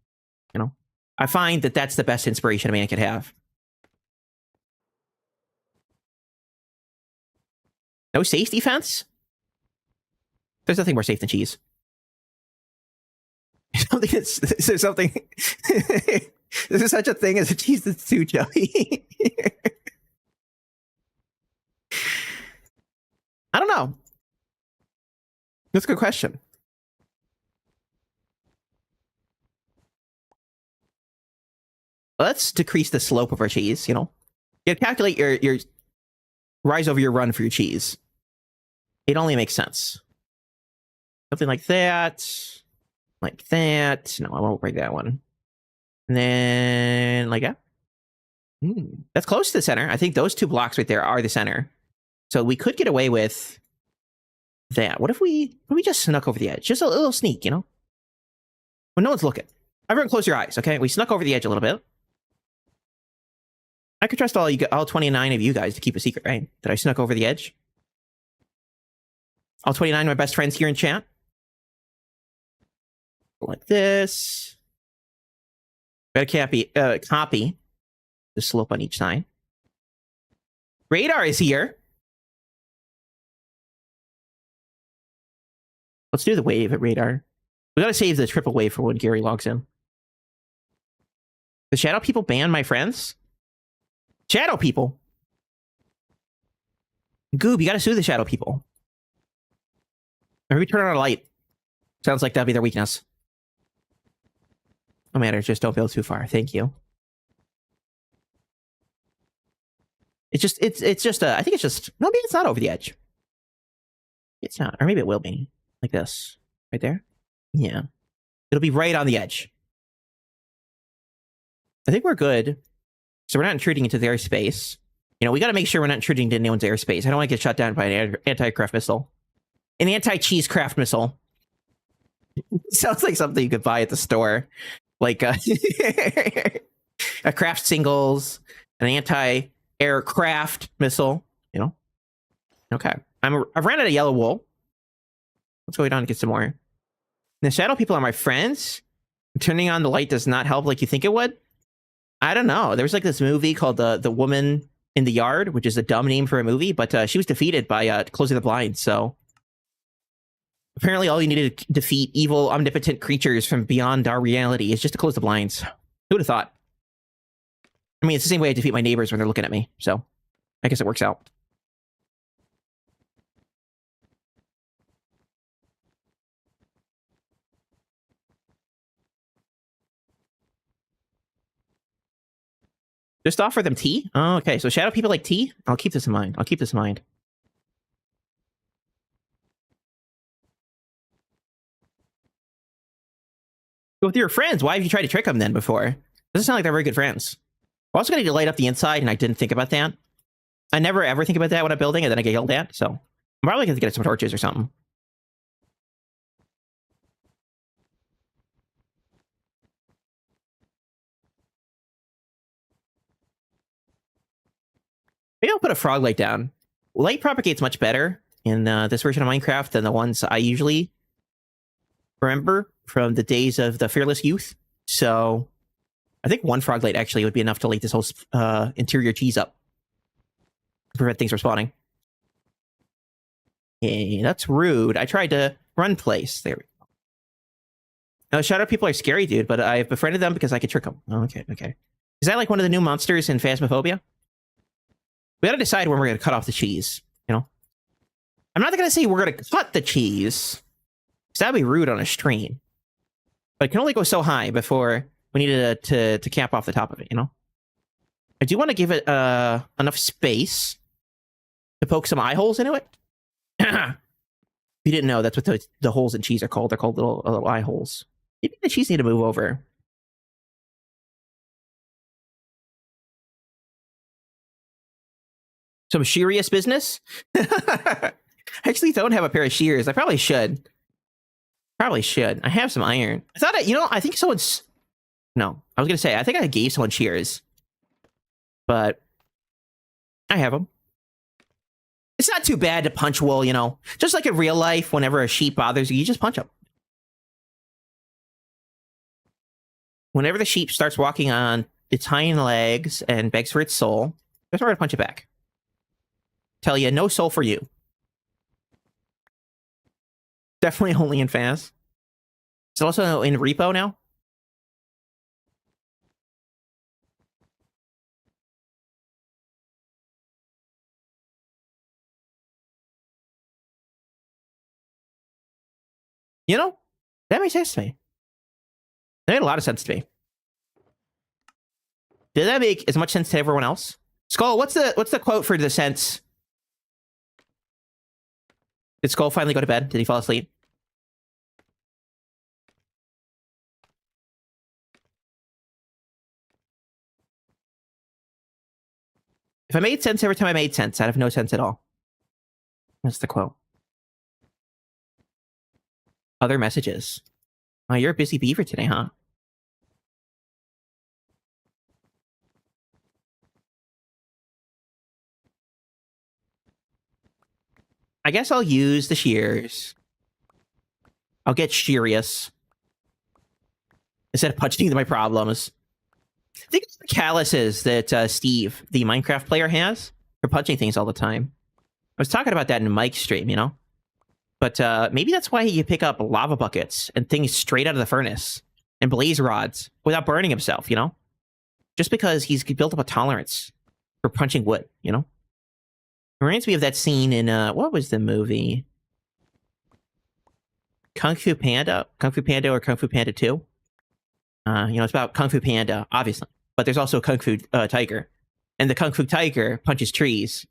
You know? I find that that's the best inspiration a man could have. No safety fence? There's nothing more safe than cheese. I don't think there's something... Is there such a thing as a cheese that's too chubby? I don't know. That's a good question. Let's decrease the slope of our cheese, you know? You calculate your rise over your run for your cheese. It only makes sense. Something like that. Like that. No, I won't break that one. And then, like that. That's close to the center. I think those two blocks right there are the center. So we could get away with that. What if we just snuck over the edge? Just a little sneak, you know? When no one's looking. Everyone close your eyes, okay? We snuck over the edge a little bit. I could trust all 29 of you guys to keep a secret, right? That I snuck over the edge. All 29 of my best friends here in chat. Like this. Gotta copy the slope on each side. Radar is here. Let's do the wave at radar. We gotta save the triple wave for when Gary logs in. The shadow people ban my friends? Shadow people? Goob, you gotta sue the shadow people. Or maybe turn on a light. Sounds like that'd be their weakness. No matter, just don't build too far. Thank you. It's just, I think it's just, no, maybe it's not over the edge. It's not, or maybe it will be. Like this. Right there? Yeah. It'll be right on the edge. I think we're good. So we're not intruding into their space. You know, we gotta make sure we're not intruding into anyone's airspace. I don't want to get shot down by an anti-craft missile. An anti-cheese craft missile. Sounds like something you could buy at the store. Like a craft singles, an anti-aircraft missile, you know? Okay. I've ran out of yellow wool. Let's go down and get some more. The shadow people are my friends. Turning on the light does not help like you think it would. I don't know. There was like this movie called The Woman in the Yard, which is a dumb name for a movie, but she was defeated by closing the blinds, so... Apparently all you needed to defeat evil, omnipotent creatures from beyond our reality is just to close the blinds. Who would have thought? I mean, it's the same way I defeat my neighbors when they're looking at me, so... I guess it works out. Just offer them tea? Oh, okay, so shadow people like tea? I'll keep this in mind. I'll keep this in mind. With your friends, why have you tried to trick them then before? Doesn't sound like they're very good friends. We're also going to need to light up the inside, and I didn't think about that. I never ever think about that when I'm building, and then I get yelled at, so... I'm probably going to get some torches or something. Maybe I'll put a frog light down. Light propagates much better in this version of Minecraft than the ones I usually remember from the days of the Fearless youth. So I think one frog light actually would be enough to light this whole interior cheese up. Prevent things from spawning. Hey, that's rude. I tried to run place. There we go. Now, shadow people are scary, dude, but I've befriended them because I could trick them. Oh, okay, okay. Is that like one of the new monsters in Phasmophobia? We gotta decide when we're gonna cut off the cheese, you know? I'm not gonna say we're gonna cut the cheese, because that'd be rude on a stream. But it can only go so high before we need to cap off the top of it, you know? I do want to give it enough space to poke some eye holes into it. If you didn't know, that's what the holes in cheese are called. They're called little eye holes. Maybe the cheese need to move over. Some shearious business? I actually don't have a pair of shears. I probably should. Probably should. I have some iron. I thought, I think someone's... No, I was going to say, I think I gave someone shears. But I have them. It's not too bad to punch wool, you know. Just like in real life, whenever a sheep bothers you, you just punch them. Whenever the sheep starts walking on its hind legs and begs for its soul, just try to punch it back. Tell you, no soul for you. Definitely only in Faz. It's also in Repo now. You know, that makes sense to me. That made a lot of sense to me. Did that make as much sense to everyone else? Sköll, what's the quote for the sense? Did Sköll finally go to bed? Did he fall asleep? If I made sense every time I made sense, I'd have no sense at all. That's the quote. Other messages. Oh, you're a busy beaver today, huh? I guess I'll use the shears. I'll get shearious. Instead of punching into my problems. Think of the calluses that Steve, the Minecraft player, has for punching things all the time. I was talking about that in Mike's stream, you know? But maybe that's why you pick up lava buckets and things straight out of the furnace and blaze rods without burning himself, you know? Just because he's built up a tolerance for punching wood, you know? It reminds me of that scene in, what was the movie? Kung Fu Panda? Kung Fu Panda or Kung Fu Panda 2? You know, it's about Kung Fu Panda, obviously. But there's also Kung Fu Tiger. And the Kung Fu Tiger punches trees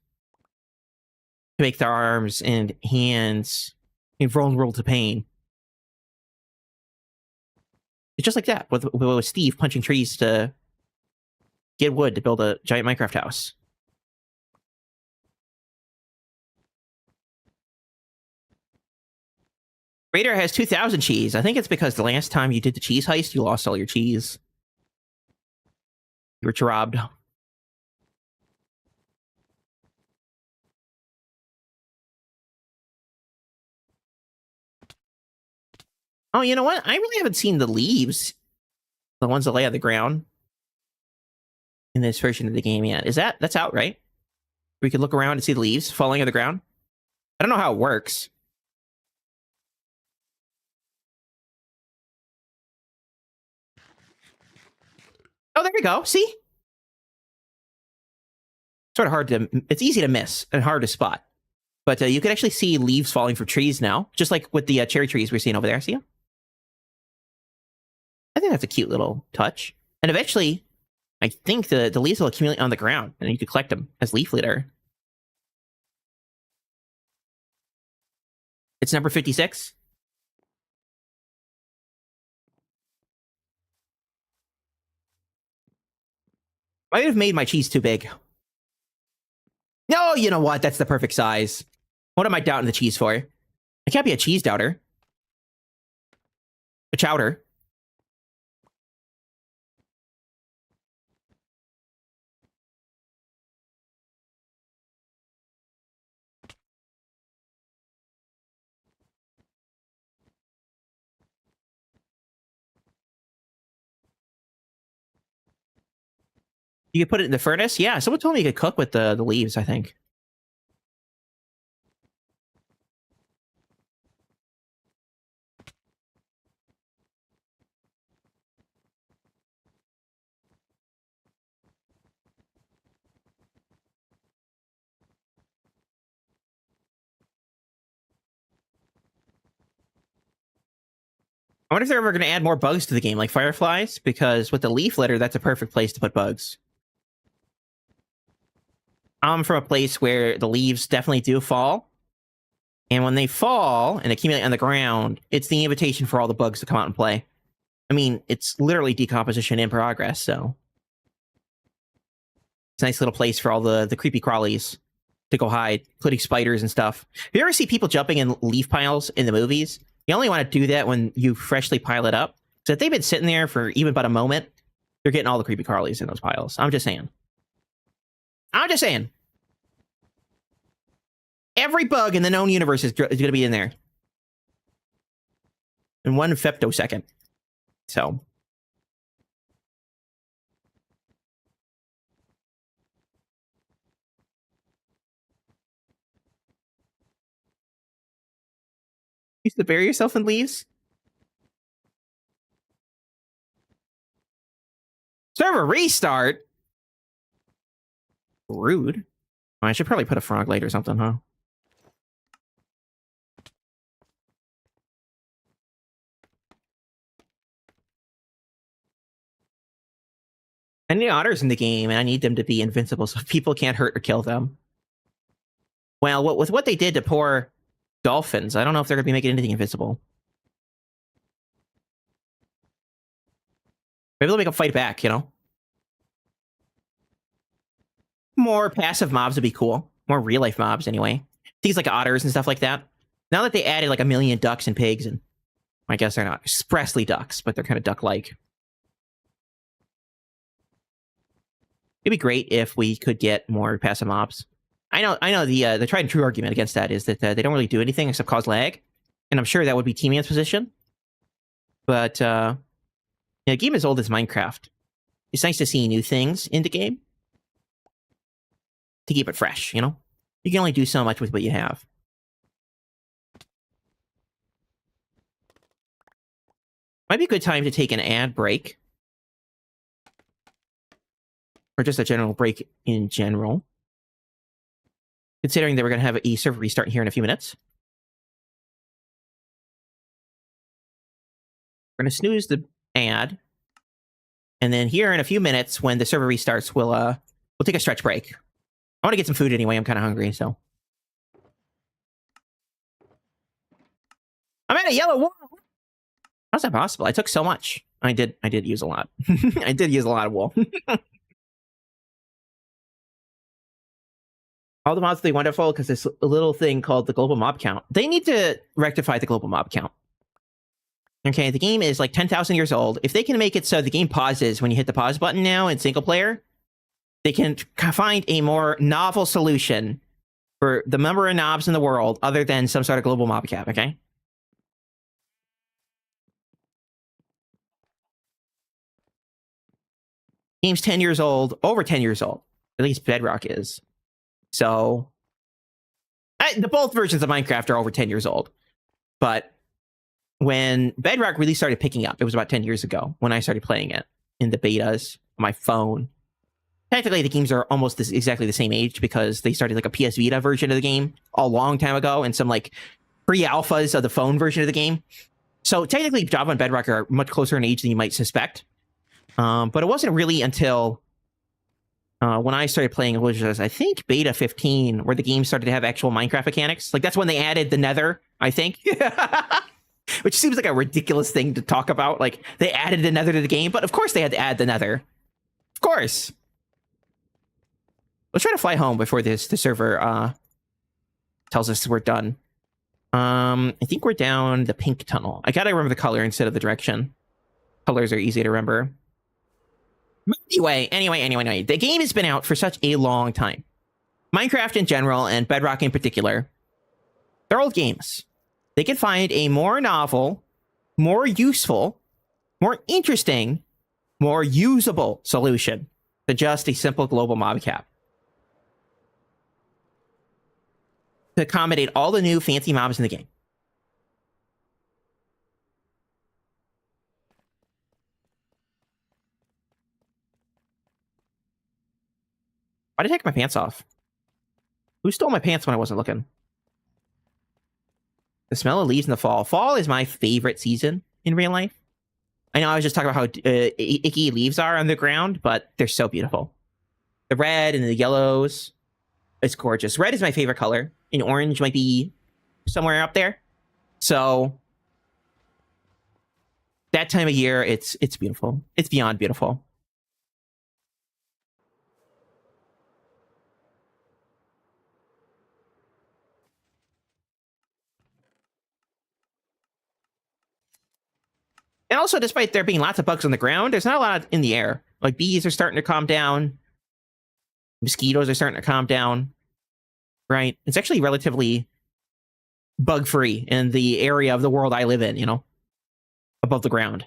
to make their arms and hands invulnerable to pain. It's just like that, with Steve punching trees to get wood to build a giant Minecraft house. Raider has 2,000 cheese. I think it's because the last time you did the cheese heist, you lost all your cheese. You were robbed. Oh, you know what? I really haven't seen the leaves. The ones that lay on the ground. In this version of the game yet. That's out, right? We could look around and see the leaves falling on the ground. I don't know how it works. Oh, there we go. See? Sort of hard to... It's easy to miss and hard to spot. But you can actually see leaves falling from trees now. Just like with the cherry trees we're seeing over there. See them? I think that's a cute little touch. And eventually, I think the leaves will accumulate on the ground. And you can collect them as leaf litter. It's number 56. Might have made my cheese too big. No, you know what? That's the perfect size. What am I doubting the cheese for? I can't be a cheese doubter. A chowder. You could put it in the furnace? Yeah, someone told me you could cook with the leaves, I think. I wonder if they're ever going to add more bugs to the game, like fireflies, because with the leaf litter, that's a perfect place to put bugs. I'm from a place where the leaves definitely do fall. And when they fall and accumulate on the ground, it's the invitation for all the bugs to come out and play. I mean, it's literally decomposition in progress, so... It's a nice little place for all the creepy crawlies to go hide, including spiders and stuff. If you ever see people jumping in leaf piles in the movies, you only want to do that when you freshly pile it up. So if they've been sitting there for even about a moment, you're getting all the creepy crawlies in those piles. I'm just saying. I'm just saying. Every bug in the known universe is going to be in there. In 1 femtosecond. So. You used to bury yourself in leaves? Server restart? Rude. I should probably put a frog light or something, huh? I need otters in the game, and I need them to be invincible so people can't hurt or kill them. Well, with what they did to poor dolphins, I don't know if they're going to be making anything invincible. Maybe they'll make them fight back, you know? More passive mobs would be cool. More real-life mobs, anyway. Things like otters and stuff like that. Now that they added like 1 million ducks and pigs, and I guess they're not expressly ducks, but they're kind of duck-like. It'd be great if we could get more passive mobs. I know the tried and true argument against that is that they don't really do anything except cause lag, and I'm sure that would be T-Man's position. But yeah, a game as old as Minecraft, it's nice to see new things in the game to keep it fresh. You know, you can only do so much with what you have. Might be a good time to take an ad break, or just a general break in general. Considering that we're going to have a server restart here in a few minutes. We're going to snooze the ad. And then here in a few minutes, when the server restarts, we'll take a stretch break. I want to get some food anyway. I'm kind of hungry, so. I'm at a yellow wall. How's that possible? I took so much. I did use a lot. I did use a lot of wool. All the mods will be wonderful because there's a little thing called the global mob count. They need to rectify the global mob count. Okay, the game is like 10,000 years old. If they can make it so the game pauses when you hit the pause button now in single player, they can find a more novel solution for the number of knobs in the world other than some sort of global mob cap, okay? Game's 10 years old, over 10 years old. At least Bedrock is. So, the both versions of Minecraft are over 10 years old. But when Bedrock really started picking up, it was about 10 years ago when I started playing it in the betas on my phone. Technically, the games are almost exactly the same age because they started like a PS Vita version of the game a long time ago and some like pre-alphas of the phone version of the game. So technically, Java and Bedrock are much closer in age than you might suspect. But it wasn't really until when I started playing, which was, I think, Beta 15, where the game started to have actual Minecraft mechanics. Like, that's when they added the Nether, I think. Which seems like a ridiculous thing to talk about. Like, they added the Nether to the game, but of course they had to add the Nether. Of course. Let's try to fly home before the server tells us we're done. I think we're down the pink tunnel. I gotta remember the color instead of the direction. Colors are easy to remember. Anyway, the game has been out for such a long time. Minecraft in general, and Bedrock in particular, they're old games. They can find a more novel, more useful, more interesting, more usable solution than just a simple global mob cap. To accommodate all the new fancy mobs in the game. Why did I take my pants off? Who stole my pants when I wasn't looking? The smell of leaves in the fall. Fall is my favorite season in real life. I know I was just talking about how icky leaves are on the ground, but they're so beautiful. The red and the yellows. It's gorgeous. Red is my favorite color. And orange might be somewhere up there. So that time of year, it's beautiful. It's beyond beautiful. And also, despite there being lots of bugs on the ground, there's not a lot in the air. Like, bees are starting to calm down. Mosquitoes are starting to calm down. Right? It's actually relatively bug-free in the area of the world I live in, you know? Above the ground.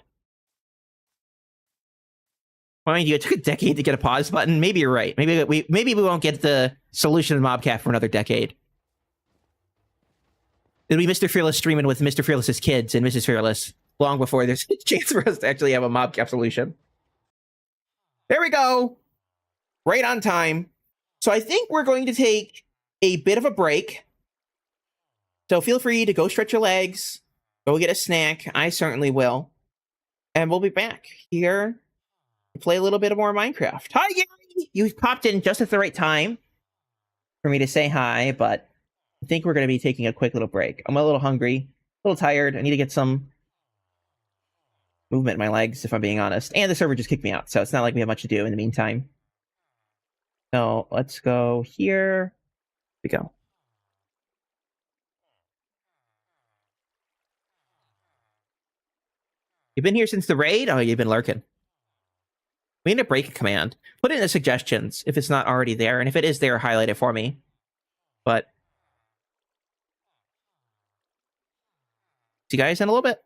Well, it took a decade to get a pause button. Maybe you're right. Maybe we won't get the solution to the mobcat for another decade. It'll be MrFearless streaming with MrFearless's kids and Mrs. Fearless long before there's a chance for us to actually have a mobcap solution. There we go. Right on time. So I think we're going to take a bit of a break. So feel free to go stretch your legs, go get a snack. I certainly will. And we'll be back here to play a little bit more Minecraft. Hi, Gary! You popped in just at the right time for me to say hi, but I think we're going to be taking a quick little break. I'm a little hungry, a little tired. I need to get some movement in my legs, if I'm being honest. And the server just kicked me out, so it's not like we have much to do in the meantime. So let's go here. We go. You've been here since the raid? Oh, you've been lurking. We need a break command. Put it in the suggestions if it's not already there. And if it is there, highlight it for me. But see you guys in a little bit.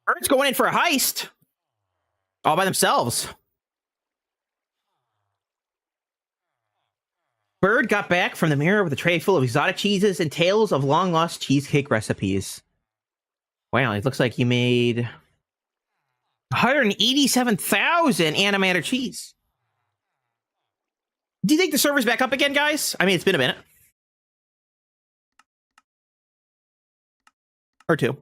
Birds going in for a heist. All by themselves. Bird got back from the mirror with a tray full of exotic cheeses and tales of long-lost cheesecake recipes. Wow, it looks like you made 187,000 animator cheese. Do you think the server's back up again, guys? I mean, it's been a minute. Or two.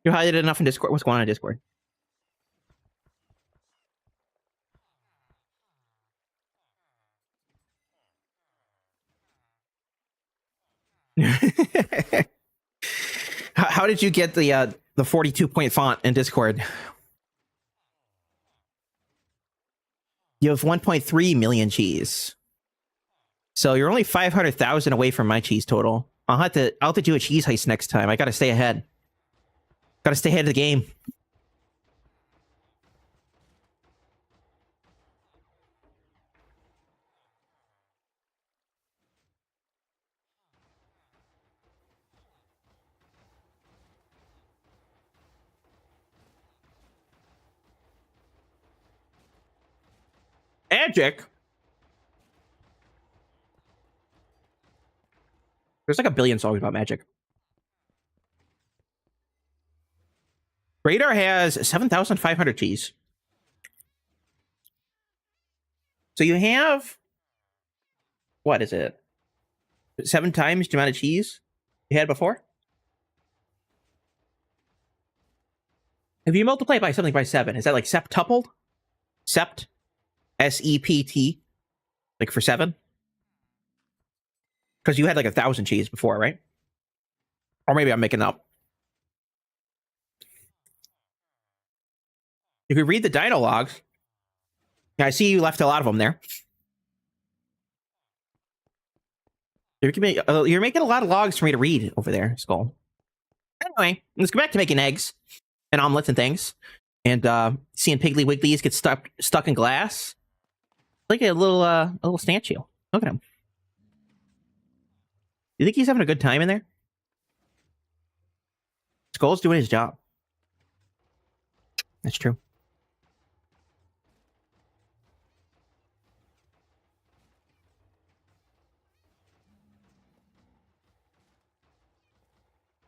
You highlighted enough in Discord. What's going on in Discord? How did you get the 42-point font in Discord? You have 1.3 million cheese. So you're only 500,000 away from my cheese total. I'll have to do a cheese heist next time. I gotta stay ahead. Gotta stay ahead of the game. Magic? There's like a billion songs about magic. Radar has 7,500 cheese. So you have... What is it? 7 times the amount of cheese you had before? If you multiply by something by 7, is that like septupled? Sept? S-E-P-T? Like for 7? Because you had like 1,000 cheese before, right? Or maybe I'm making it up. If you read the dino logs, I see you left a lot of them there. You're making a lot of logs for me to read over there, Sköll. Anyway, let's go back to making eggs and omelets and things. And seeing Piggly Wigglies get stuck in glass. Like a little statue. Look at him. You think he's having a good time in there? Sköll's doing his job. That's true.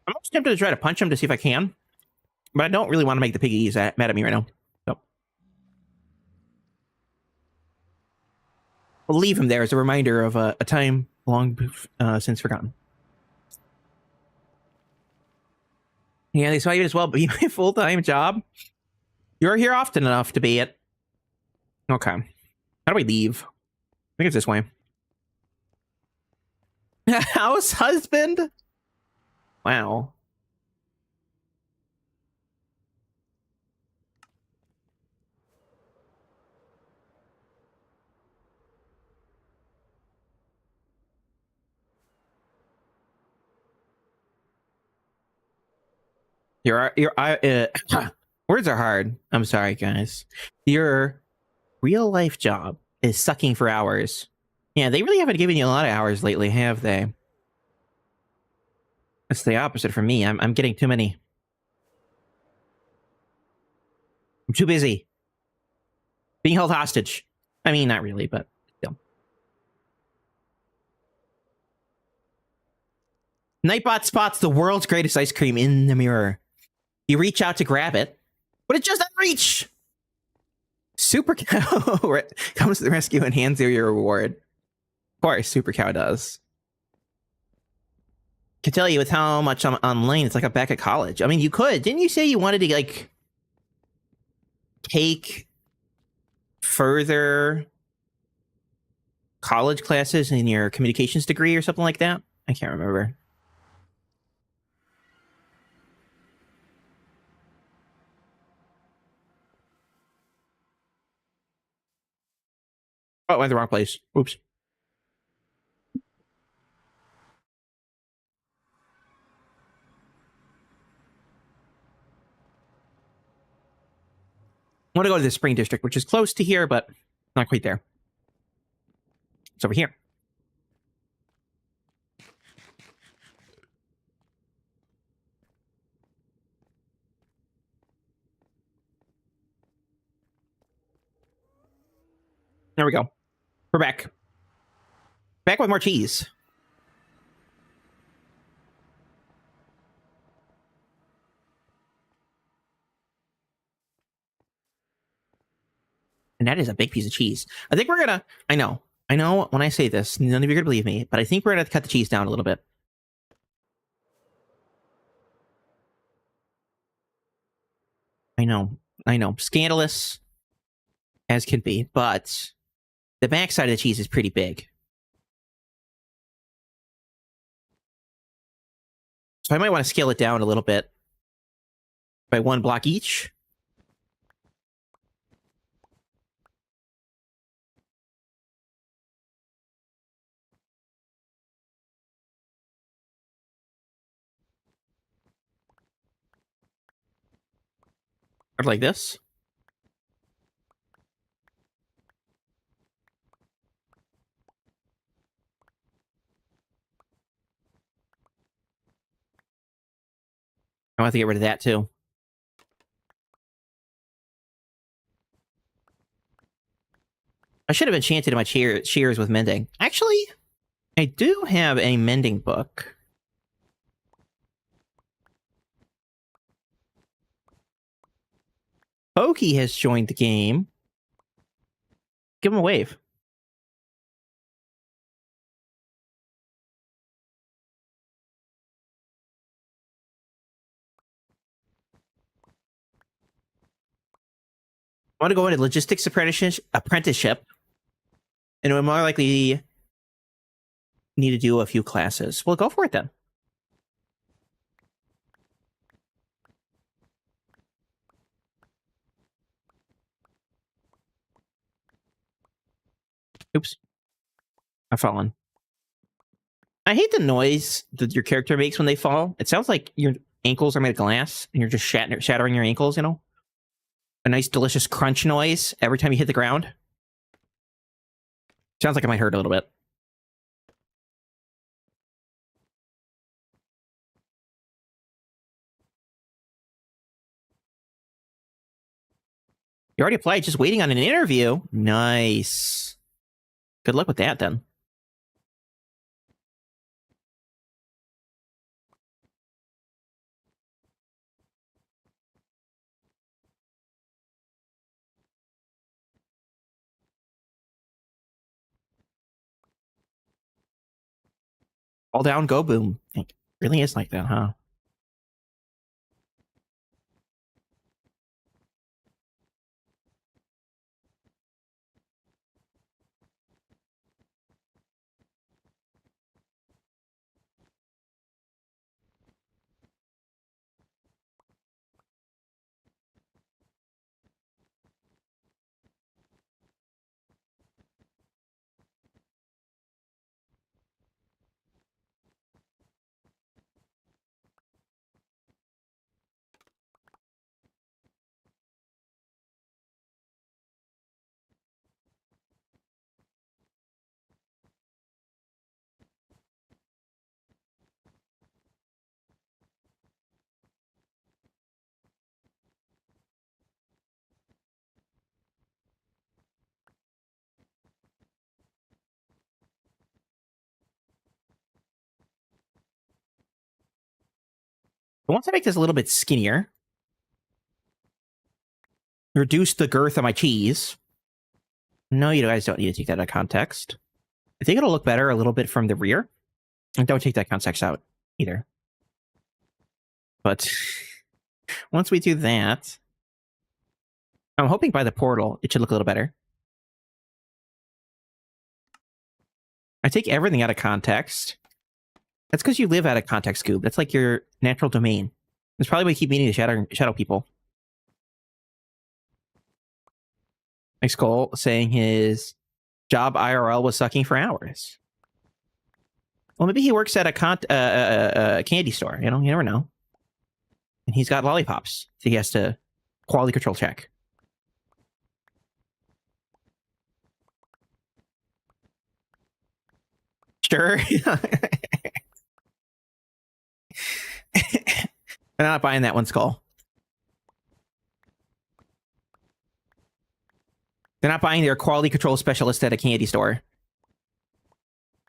I'm almost tempted to try to punch him to see if I can. But I don't really want to make the piggies mad at me right now. So we'll leave him there as a reminder of a time long since forgotten. Yeah, they saw you as well, but you have a full-time job. You're here often enough to be it. Okay. How do we leave? I think it's this way. House husband? Wow. Words are hard. I'm sorry, guys. Your real life job is sucking for hours. Yeah, they really haven't given you a lot of hours lately, have they? It's the opposite for me. I'm getting too many. I'm too busy. Being held hostage. I mean, not really, but still. Nightbot spots the world's greatest ice cream in the mirror. You reach out to grab it, but it just doesn't reach. Super Cow comes to the rescue and hands you your reward. Of course, Super Cow does. Can tell you with how much I'm online, it's like I'm back at college. I mean, you could. Didn't you say you wanted to, like, take further college classes in your communications degree or something like that? I can't remember. Oh, I went to the wrong place. Oops. I want to go to the Spring District, which is close to here, but not quite there. It's over here. There we go. We're back. Back with more cheese. And that is a big piece of cheese. I think we're gonna... I know when I say this, none of you are gonna believe me, but I think we're gonna cut the cheese down a little bit. I know. Scandalous as can be, but the backside of the cheese is pretty big. So I might want to scale it down a little bit by 1 block each. Or like this. I want to get rid of that too. I should have enchanted my shears with mending. Actually, I do have a mending book. Pokey has joined the game. Give him a wave. I want to go into logistics apprenticeship, and we'll more likely need to do a few classes. Well, go for it then. Oops. I've fallen. I hate the noise that your character makes when they fall. It sounds like your ankles are made of glass, and you're just shattering your ankles, you know? A nice, delicious crunch noise every time you hit the ground. Sounds like it might hurt a little bit. You already applied, just waiting on an interview? Nice. Good luck with that, then. All down, go boom. It really is like that, huh? But once I make this a little bit skinnier, reduce the girth of my cheese. No, you guys don't need to take that out of context. I think it'll look better a little bit from the rear. And don't take that context out either. But once we do that, I'm hoping by the portal, it should look a little better. I take everything out of context. That's because you live out of context, Scoob. That's like your natural domain. That's probably why you keep meeting the shadow people. Like Sköll saying his job IRL was sucking for hours. Well, maybe he works at a candy store. You know, you never know. And he's got lollipops, so he has to quality control check. Sure. I'm not buying that one, Sköll. They're not buying their quality control specialist at a candy store.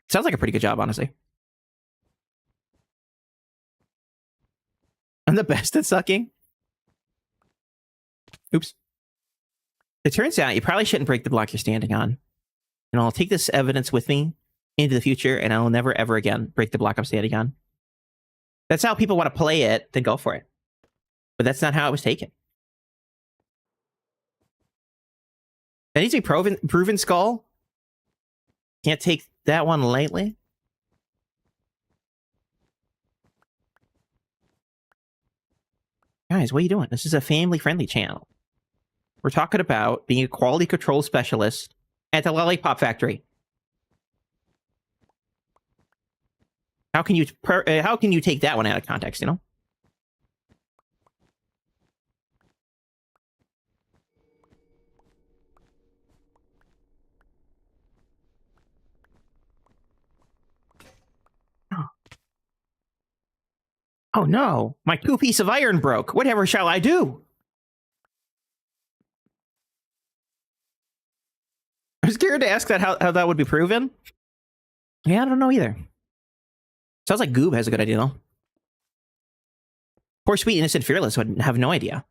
Sounds like a pretty good job, honestly. I'm the best at sucking. Oops. It turns out you probably shouldn't break the block you're standing on. And I'll take this evidence with me into the future, and I'll never, ever again break the block I'm standing on. That's how people want to play it, then go for it. But that's not how it was taken. That needs to be proven, Sköll. Can't take that one lightly. Guys, what are you doing? This is a family-friendly channel. We're talking about being a quality control specialist at the Lollipop Factory. How can you take that one out of context, you know? Oh no, my 2-piece of iron broke. Whatever shall I do? I was scared to ask that how that would be proven. Yeah, I don't know either. Sounds like Goob has a good idea, though. Poor sweet innocent fearless would have no idea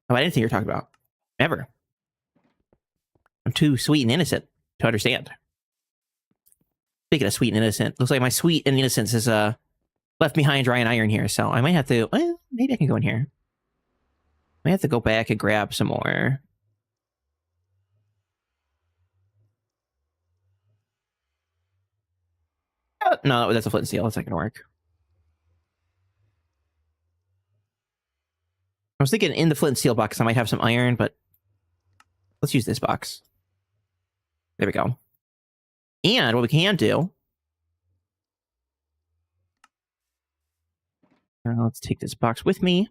about anything you're talking about. Ever. I'm too sweet and innocent to understand. Speaking of sweet and innocent, looks like my sweet and innocence is left behind dry and iron here, so I might have to... Well, maybe I can go in here. I might have to go back and grab some more. No, that's a flint and steel. That's not going to work. I was thinking in the flint and steel box I might have some iron, but let's use this box. There we go. And what we can do... let's take this box with me.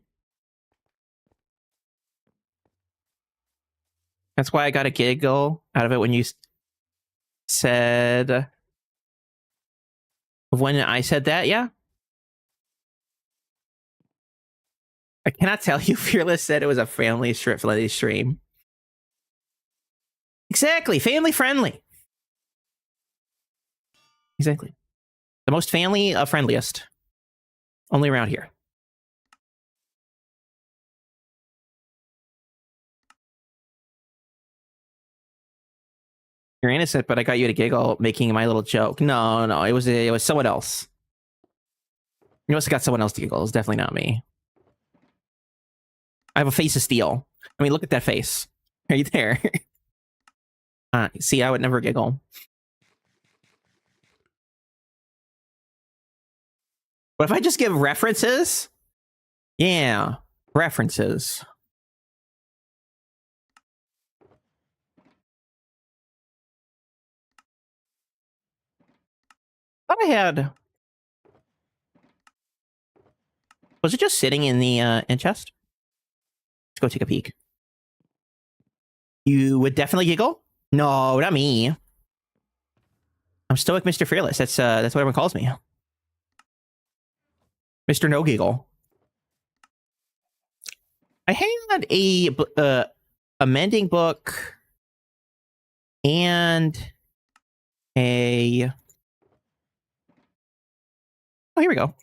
That's why I got a giggle out of it when you said... When I said that, yeah? I cannot tell you Fearless said it was a family-friendly stream. Exactly, family-friendly. Exactly. The most family-friendliest. Only around here. You're innocent, but I got you to giggle making my little joke. No, it was someone else. You must have got someone else to giggle. It was definitely not me. I have a face of steel. I mean, look at that face. Right there. See, I would never giggle. But if I just give references? Yeah, references. I thought I had... Was it just sitting in the in chest? Let's go take a peek. You would definitely giggle? No, not me. I'm stoic Mr. Fearless. That's what everyone calls me. Mr. No Giggle. I had a mending book and a... Oh, here we go.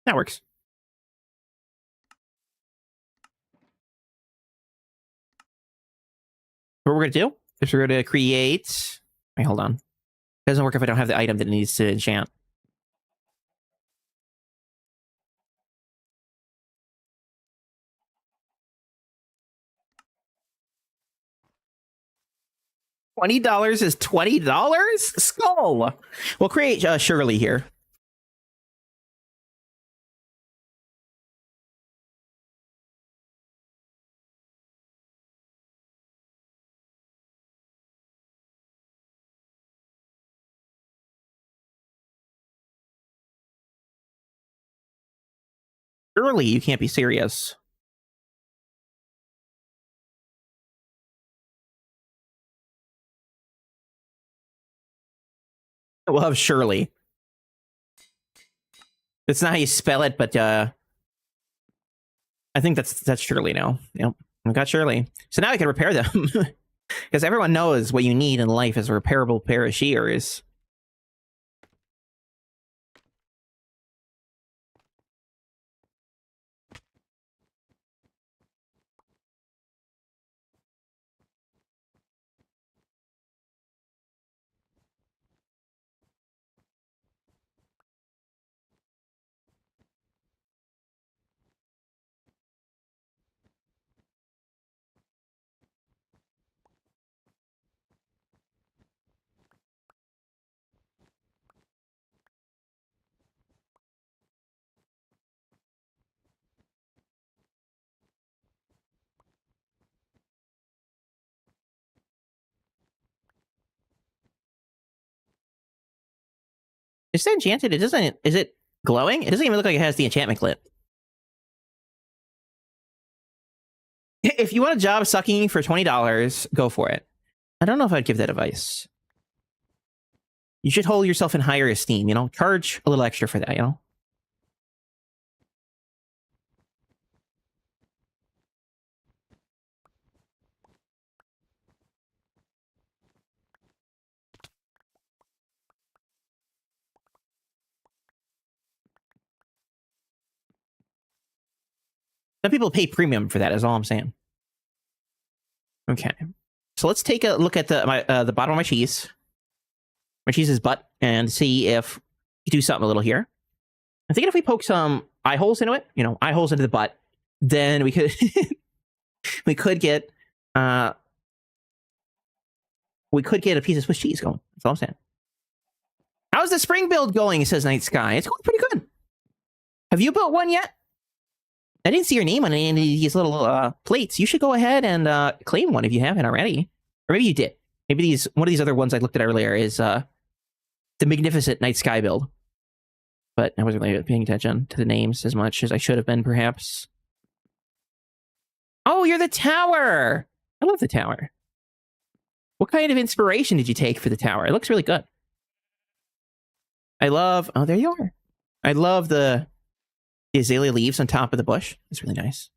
That works. What we're going to do is we're going to create... Wait, hold on. It doesn't work if I don't have the item that it needs to enchant. $20 is $20? Sköll! We'll create Shirley here. Shirley, you can't be serious. We'll have Shirley. That's not how you spell it, but I think that's Shirley now. Yep, I got Shirley. So now I can repair them. Because everyone knows what you need in life is a repairable pair of shears. Is it enchanted? It doesn't. Is it glowing? It doesn't even look like it has the enchantment lit. If you want a job sucking for $20, go for it. I don't know if I'd give that advice. You should hold yourself in higher esteem, you know? Charge a little extra for that, you know? Some people pay premium for that, is all I'm saying. Okay. So let's take a look at the bottom of my cheese. My cheese's butt, and see if we do something a little here. I'm thinking if we poke some eye holes into it, you know, eye holes into the butt, then we could we could get a piece of Swiss cheese going. That's all I'm saying. How's the spring build going? Says Night Sky. It's going pretty good. Have you built one yet? I didn't see your name on any of these little plates. You should go ahead and claim one if you haven't already. Or maybe you did. Maybe one of these other ones I looked at earlier is the magnificent Night Sky build. But I wasn't really paying attention to the names as much as I should have been, perhaps. Oh, you're the tower! I love the tower. What kind of inspiration did you take for the tower? It looks really good. I love... Oh, there you are. I love the azalea leaves on top of the bush. It's really nice.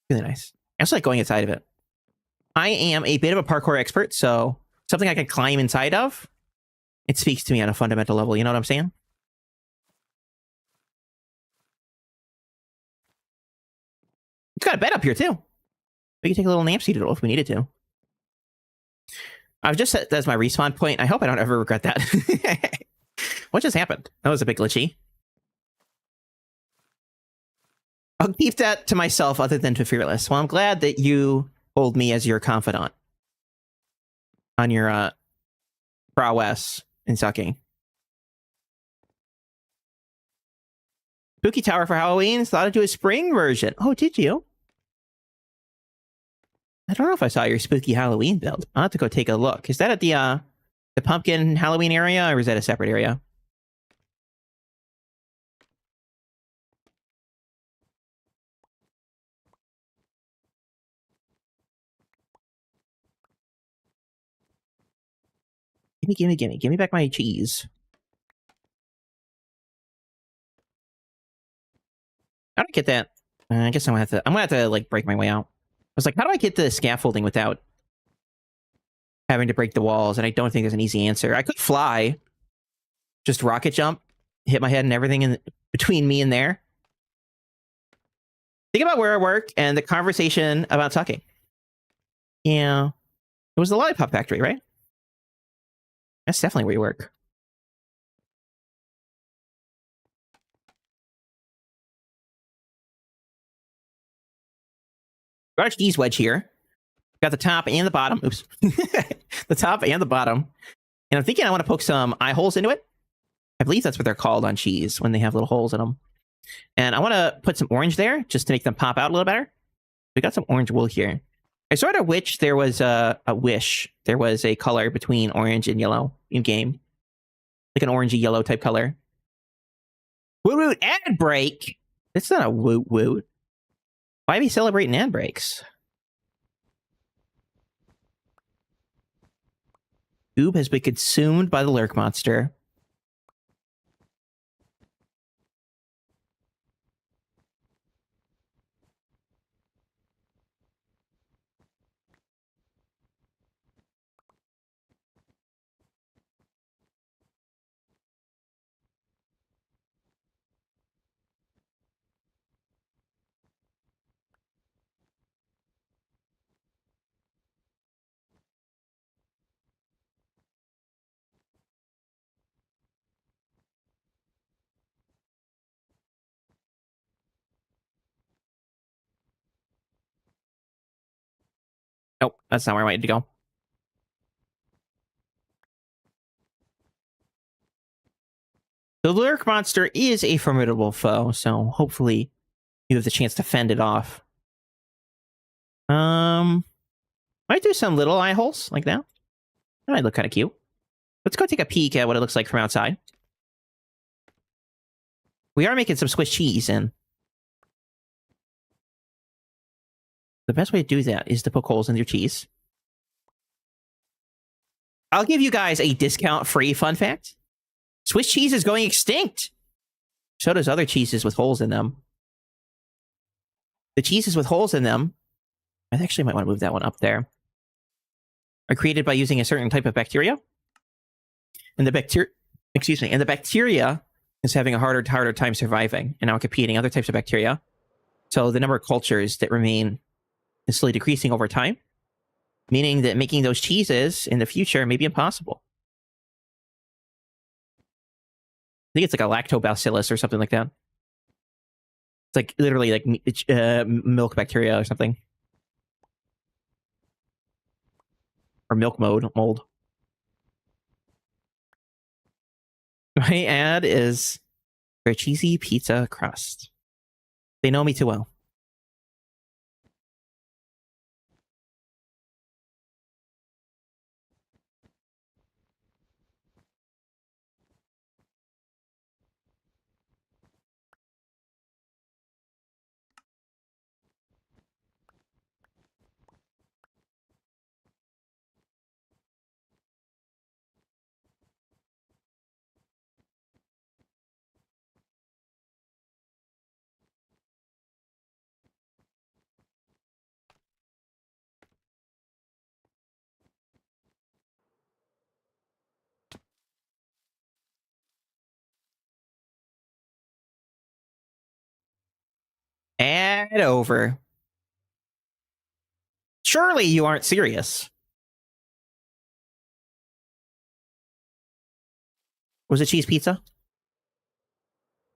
Really nice. I also like going inside of it. I am a bit of a parkour expert, so something I can climb inside of, it speaks to me on a fundamental level. You know what I'm saying? It's got a bed up here, too. We can take a little nap seat if we needed to. I've just set that as my respawn point. I hope I don't ever regret that. What just happened? That was a bit glitchy. I'll keep that to myself other than to Fearless. Well, I'm glad that you hold me as your confidant on your prowess in sucking. Spooky Tower for Halloween. Thought I'd do a spring version. Oh, did you? I don't know if I saw your spooky Halloween build. I'll have to go take a look. Is that at the pumpkin Halloween area, or is that a separate area? Gimme. Give me back my cheese. How do I get that? I guess I'm gonna have to like break my way out. I was like, how do I get the scaffolding without having to break the walls? And I don't think there's an easy answer. I could fly, just rocket jump, hit my head and everything in between me and there. Think about where I work and the conversation about sucking. Yeah, it was the Lollipop Factory, right? That's definitely where you work. Large D's wedge here. Got the top and the bottom. Oops. The top and the bottom. And I'm thinking I want to poke some eye holes into it. I believe that's what they're called on cheese when they have little holes in them. And I want to put some orange there just to make them pop out a little better. We got some orange wool here. I sort of wish there was a color between orange and yellow in game. Like an orangey yellow type color. Woot woot ad break. It's not a woot woot. Why be celebrating ad breaks? Oob has been consumed by the lurk monster. Nope, that's not where I wanted to go. The Lurk monster is a formidable foe, so hopefully you have the chance to fend it off. Might do some little eye holes like that. That might look kind of cute. Let's go take a peek at what it looks like from outside. We are making some Swiss cheese, and the best way to do that is to poke holes in your cheese. I'll give you guys a discount-free fun fact. Swiss cheese is going extinct. So does other cheeses with holes in them. The cheeses with holes in them, I actually might want to move that one up there, are created by using a certain type of bacteria. And the bacteria is having a harder time surviving and now competing other types of bacteria. So the number of cultures that remain is slowly decreasing over time, meaning that making those cheeses in the future may be impossible. I think it's like a lactobacillus or something like that. It's like literally like milk bacteria or something. Or milk mold. My ad is for a cheesy pizza crust. They know me too well. Ad over. Surely you aren't serious. Was it cheese pizza?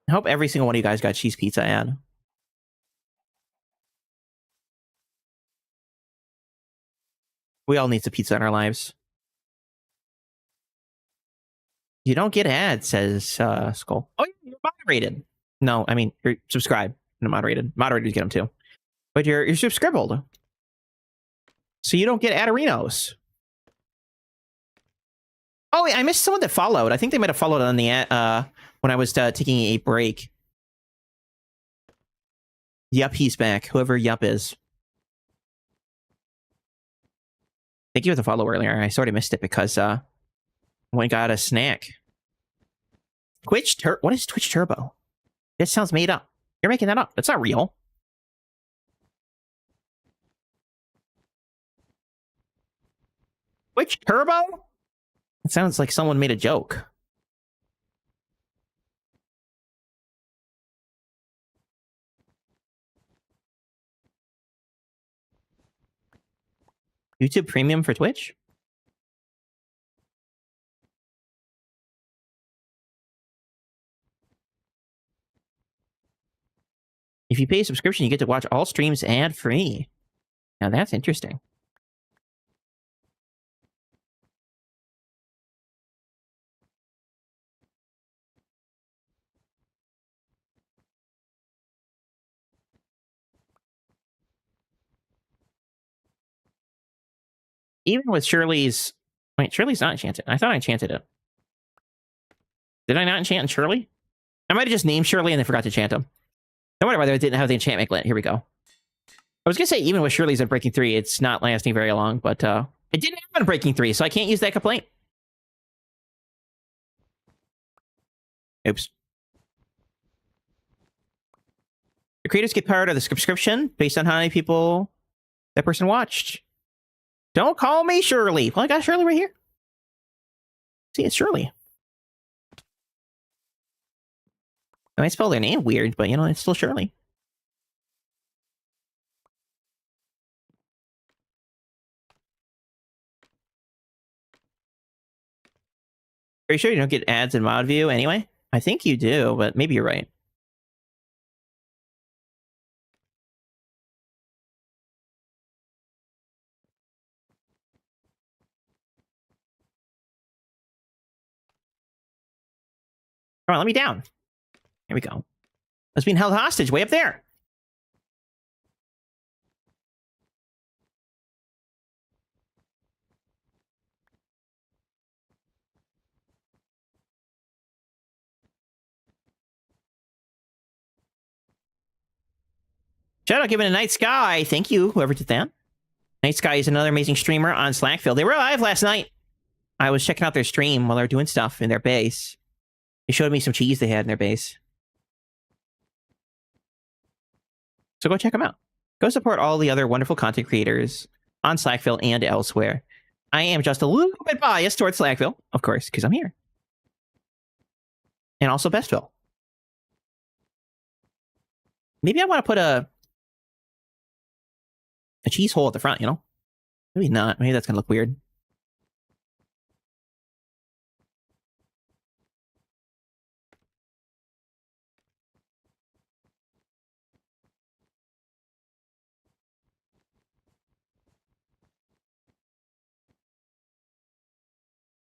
I hope every single one of you guys got cheese pizza ad. We all need some pizza in our lives. You don't get ads, says Sköll. Oh, you're moderated. No, I mean, you're subscribed and moderated. Moderators get them too. But you're subscribed. So you don't get aderinos. Oh, wait, I missed someone that followed. I think they might have followed on the when I was taking a break. Yup, he's back. Whoever Yup is. Thank you for the follow earlier. I sort of missed it because I went and got a snack. What is Twitch Turbo? It sounds made up. You're making that up. That's not real. Twitch Turbo? It sounds like someone made a joke. YouTube Premium for Twitch? If you pay a subscription, you get to watch all streams ad-free. Now that's interesting. Even with Shirley's... Wait, Shirley's not enchanted. I thought I enchanted it. Did I not enchant Shirley? I might have just named Shirley and then forgot to enchant him. No wonder why I didn't have the enchantment lit. Here we go. I was going to say, even with Shirley's at Breaking 3, it's not lasting very long, but it didn't happen Breaking 3, so I can't use that complaint. Oops. The creators get part of the subscription based on how many people that person watched. Don't call me Shirley. Well, I got Shirley right here. See, it's Shirley. I might spell their name weird, but, you know, it's still Shirley. Are you sure you don't get ads in mod view anyway? I think you do, but maybe you're right. Come on, let me down. Here we go. I was being held hostage way up there. Shout out giving a Night Sky. Thank you, whoever did that. Night Sky is another amazing streamer on SlackVIlle. They were live last night. I was checking out their stream while they were doing stuff in their base. They showed me some cheese they had in their base. So go check them out. Go support all the other wonderful content creators on SlackVIlle and elsewhere. I am just a little bit biased towards SlackVIlle, of course, because I'm here. And also Bestville. Maybe I want to put a cheese hole at the front, you know? Maybe not. Maybe that's going to look weird.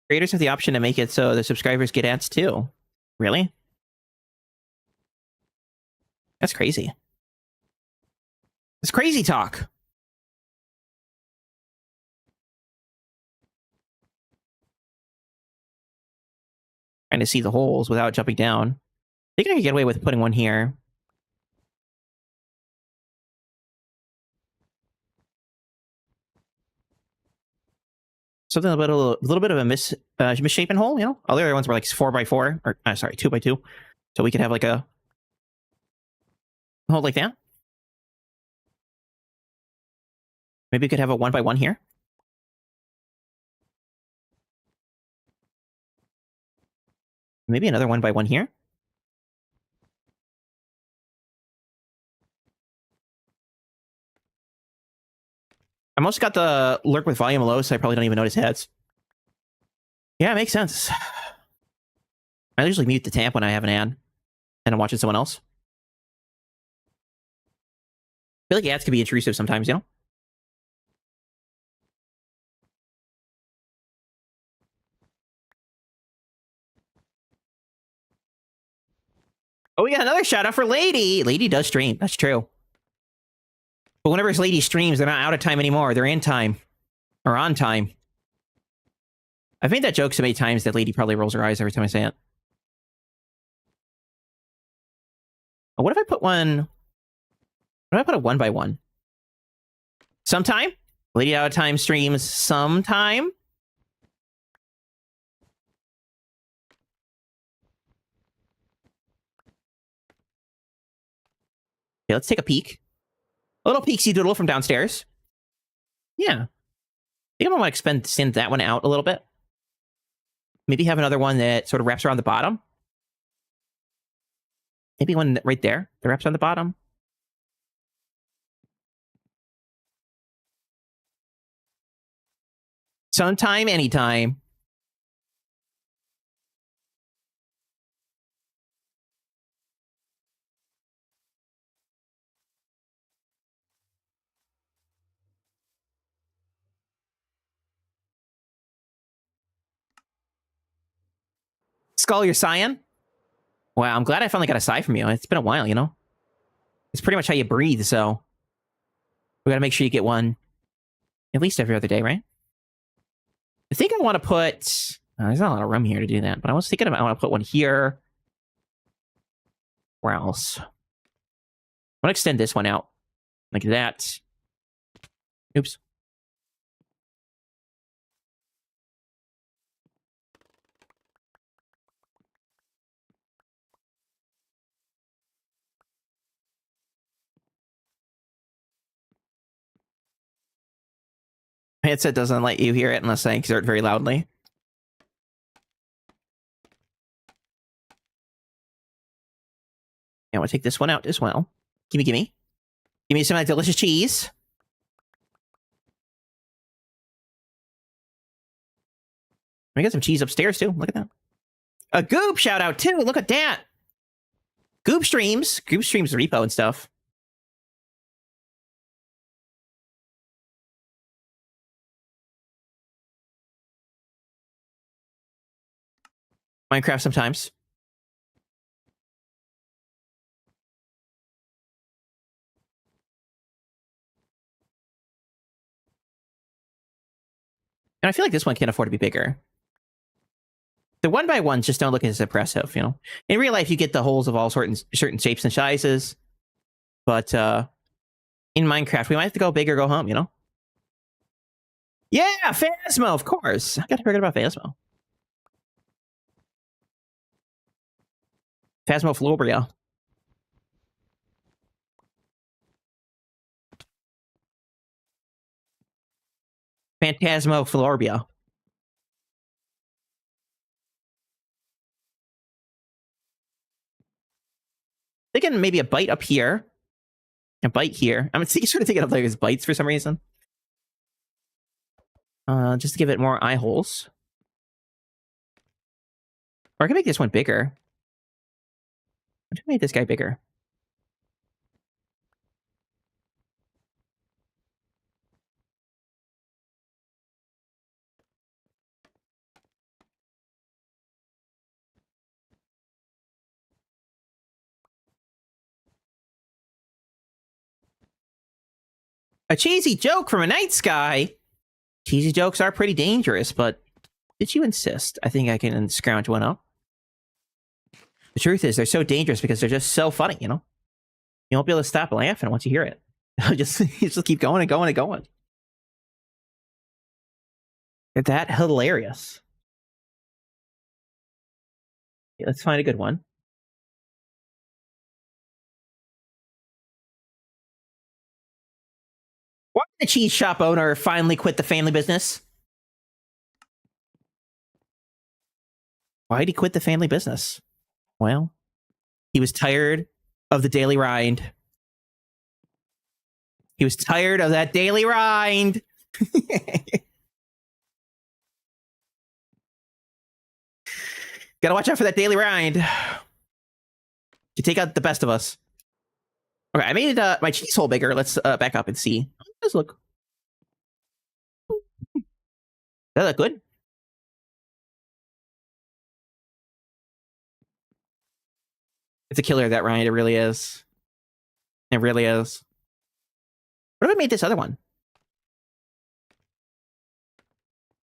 Creators have the option to make it so the subscribers get ads too. Really? That's crazy. It's crazy talk. Trying to see the holes without jumping down. I think I could get away with putting one here. Something a little bit of a misshapen hole, you know? All the other ones were like 4x4, or sorry, 2x2. So we could have like a hole like that. Maybe we could have a 1x1 here. Maybe another 1x1 here. I most got the lurk with volume low, so I probably don't even notice heads. Yeah, it makes sense. I usually mute the tamp when I have an ad and I'm watching someone else. I feel like ads can be intrusive sometimes, you know? Oh, we got another shout out for Lady. Lady does stream. That's true. But whenever Lady streams, they're not out of time anymore. They're in time. Or on time. I've made that joke so many times that Lady probably rolls her eyes every time I say it. Oh, what if I put one... What if I put a 1x1? Sometime? Lady out of time streams sometime? Okay, let's take a peek. A little peeksy doodle from downstairs. Yeah. I think I'm gonna want to extend that one out a little bit. Maybe have another one that sort of wraps around the bottom. Maybe one right there that wraps around the bottom. Sometime, anytime. Sköll, your cyan? Wow, I'm glad I finally got a sigh from you. It's been a while, you know? It's pretty much how you breathe, so... We gotta make sure you get one at least every other day, right? I think I want to put... there's not a lot of room here to do that, but I was thinking about I want to put one here. Where else? I want to extend this one out. Like that. Oops. My headset doesn't let you hear it unless I exert very loudly. Yeah, I want to take this one out as well. Gimme, gimme. Give me some of that delicious cheese. We got some cheese upstairs, too. Look at that. A Goop shout out, too. Look at that. Goop streams. Goop streams repo and stuff. Minecraft sometimes. And I feel like this one can afford to be bigger. The 1x1s just don't look as impressive, you know? In real life, you get the holes of all certain shapes and sizes. But in Minecraft, we might have to go big or go home, you know? Yeah, Phasmo, of course. I gotta forget about Phasmo. Phasmophobia. Phantasmophobia. Thinking maybe a bite up here. A bite here. I'm sort of thinking of like his bites for some reason. Just to give it more eye holes. Or I can make this one bigger. I should make this guy bigger. A cheesy joke from a night sky. Cheesy jokes are pretty dangerous, but did you insist? I think I can scrounge one up. The truth is, they're so dangerous because they're just so funny, you know? You won't be able to stop laughing once you hear it. You just keep going and going and going. They're that hilarious. Okay, let's find a good one. Why did the cheese shop owner finally quit the family business? Why did he quit the family business? Well, he was tired of the daily rind. He was tired of that daily rind. Gotta watch out for that daily rind. You take out the best of us. Okay, I made my cheese hole bigger. Let's back up and see. How does it look? Does that look good? It's a killer, that rind. It really is. It really is. What if I made this other one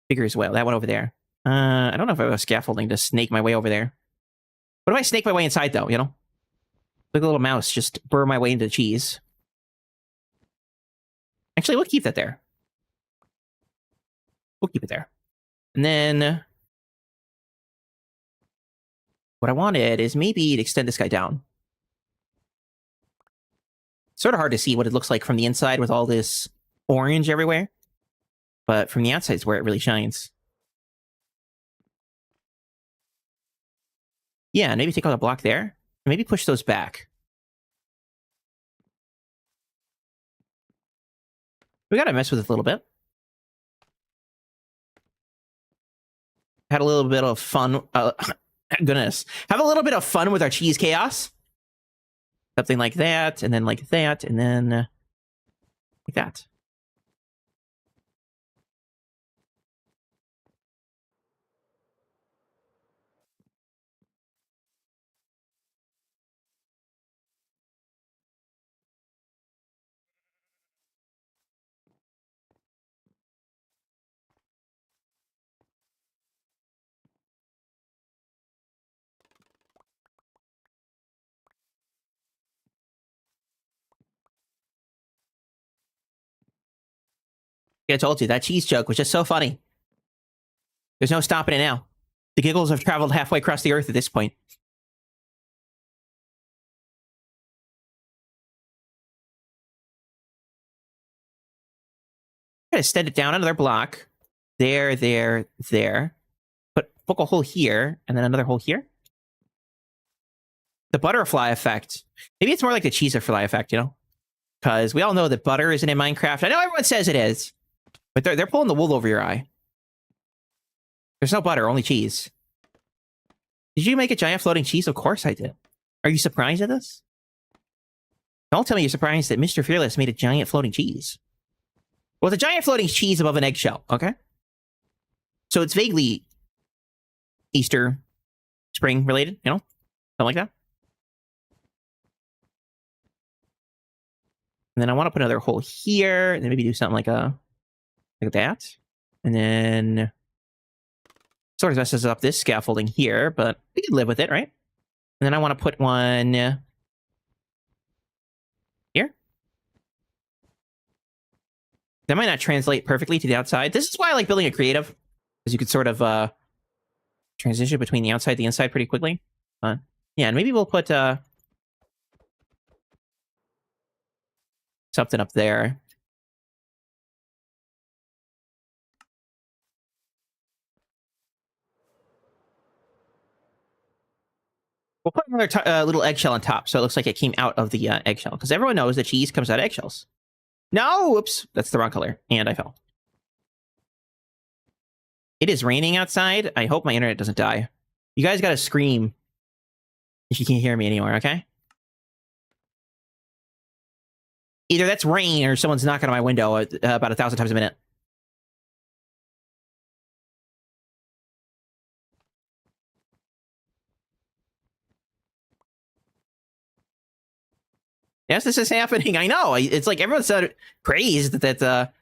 bigger as well? That one over there. I don't know if I have a scaffolding to snake my way over there. What if I snake my way inside, though, you know? Like a little mouse, just burr my way into the cheese. Actually, we'll keep that there. We'll keep it there. And then what I wanted is maybe to extend this guy down. Sort of hard to see what it looks like from the inside with all this orange everywhere. But from the outside is where it really shines. Yeah, maybe take out a block there. Maybe push those back. We gotta mess with it a little bit. Had a little bit of fun. Goodness. Have a little bit of fun with our cheese chaos. Something like that, and then like that, and then like that. Yeah, I told you, that cheese joke was just so funny. There's no stopping it now. The giggles have traveled halfway across the earth at this point. I'm gonna extend it down another block. There, there, there. Poke a hole here, and then another hole here. The butterfly effect. Maybe it's more like the cheese-fly effect, you know? Because we all know that butter isn't in Minecraft. I know everyone says it is. But they're pulling the wool over your eye. There's no butter, only cheese. Did you make a giant floating cheese? Of course I did. Are you surprised at this? Don't tell me you're surprised that MrFearless made a giant floating cheese. Well, it's a giant floating cheese above an eggshell, okay? So it's vaguely Easter, spring related, you know? Something like that. And then I want to put another hole here, and then maybe do something like that. And then sort of messes up this scaffolding here, but we can live with it, right? And then I want to put one here. That might not translate perfectly to the outside. This is why I like building a creative, because you could sort of transition between the outside and the inside pretty quickly. Yeah, and maybe we'll put something up there. We'll put another little eggshell on top, so it looks like it came out of the eggshell, because everyone knows that cheese comes out of eggshells. No, oops, that's the wrong color, and I fell. It is raining outside. I hope my internet doesn't die. You guys gotta scream if you can't hear me anymore, okay? Either that's rain or someone's knocking on my window about 1,000 times a minute. Yes, this is happening. I know. It's like everyone's so crazed that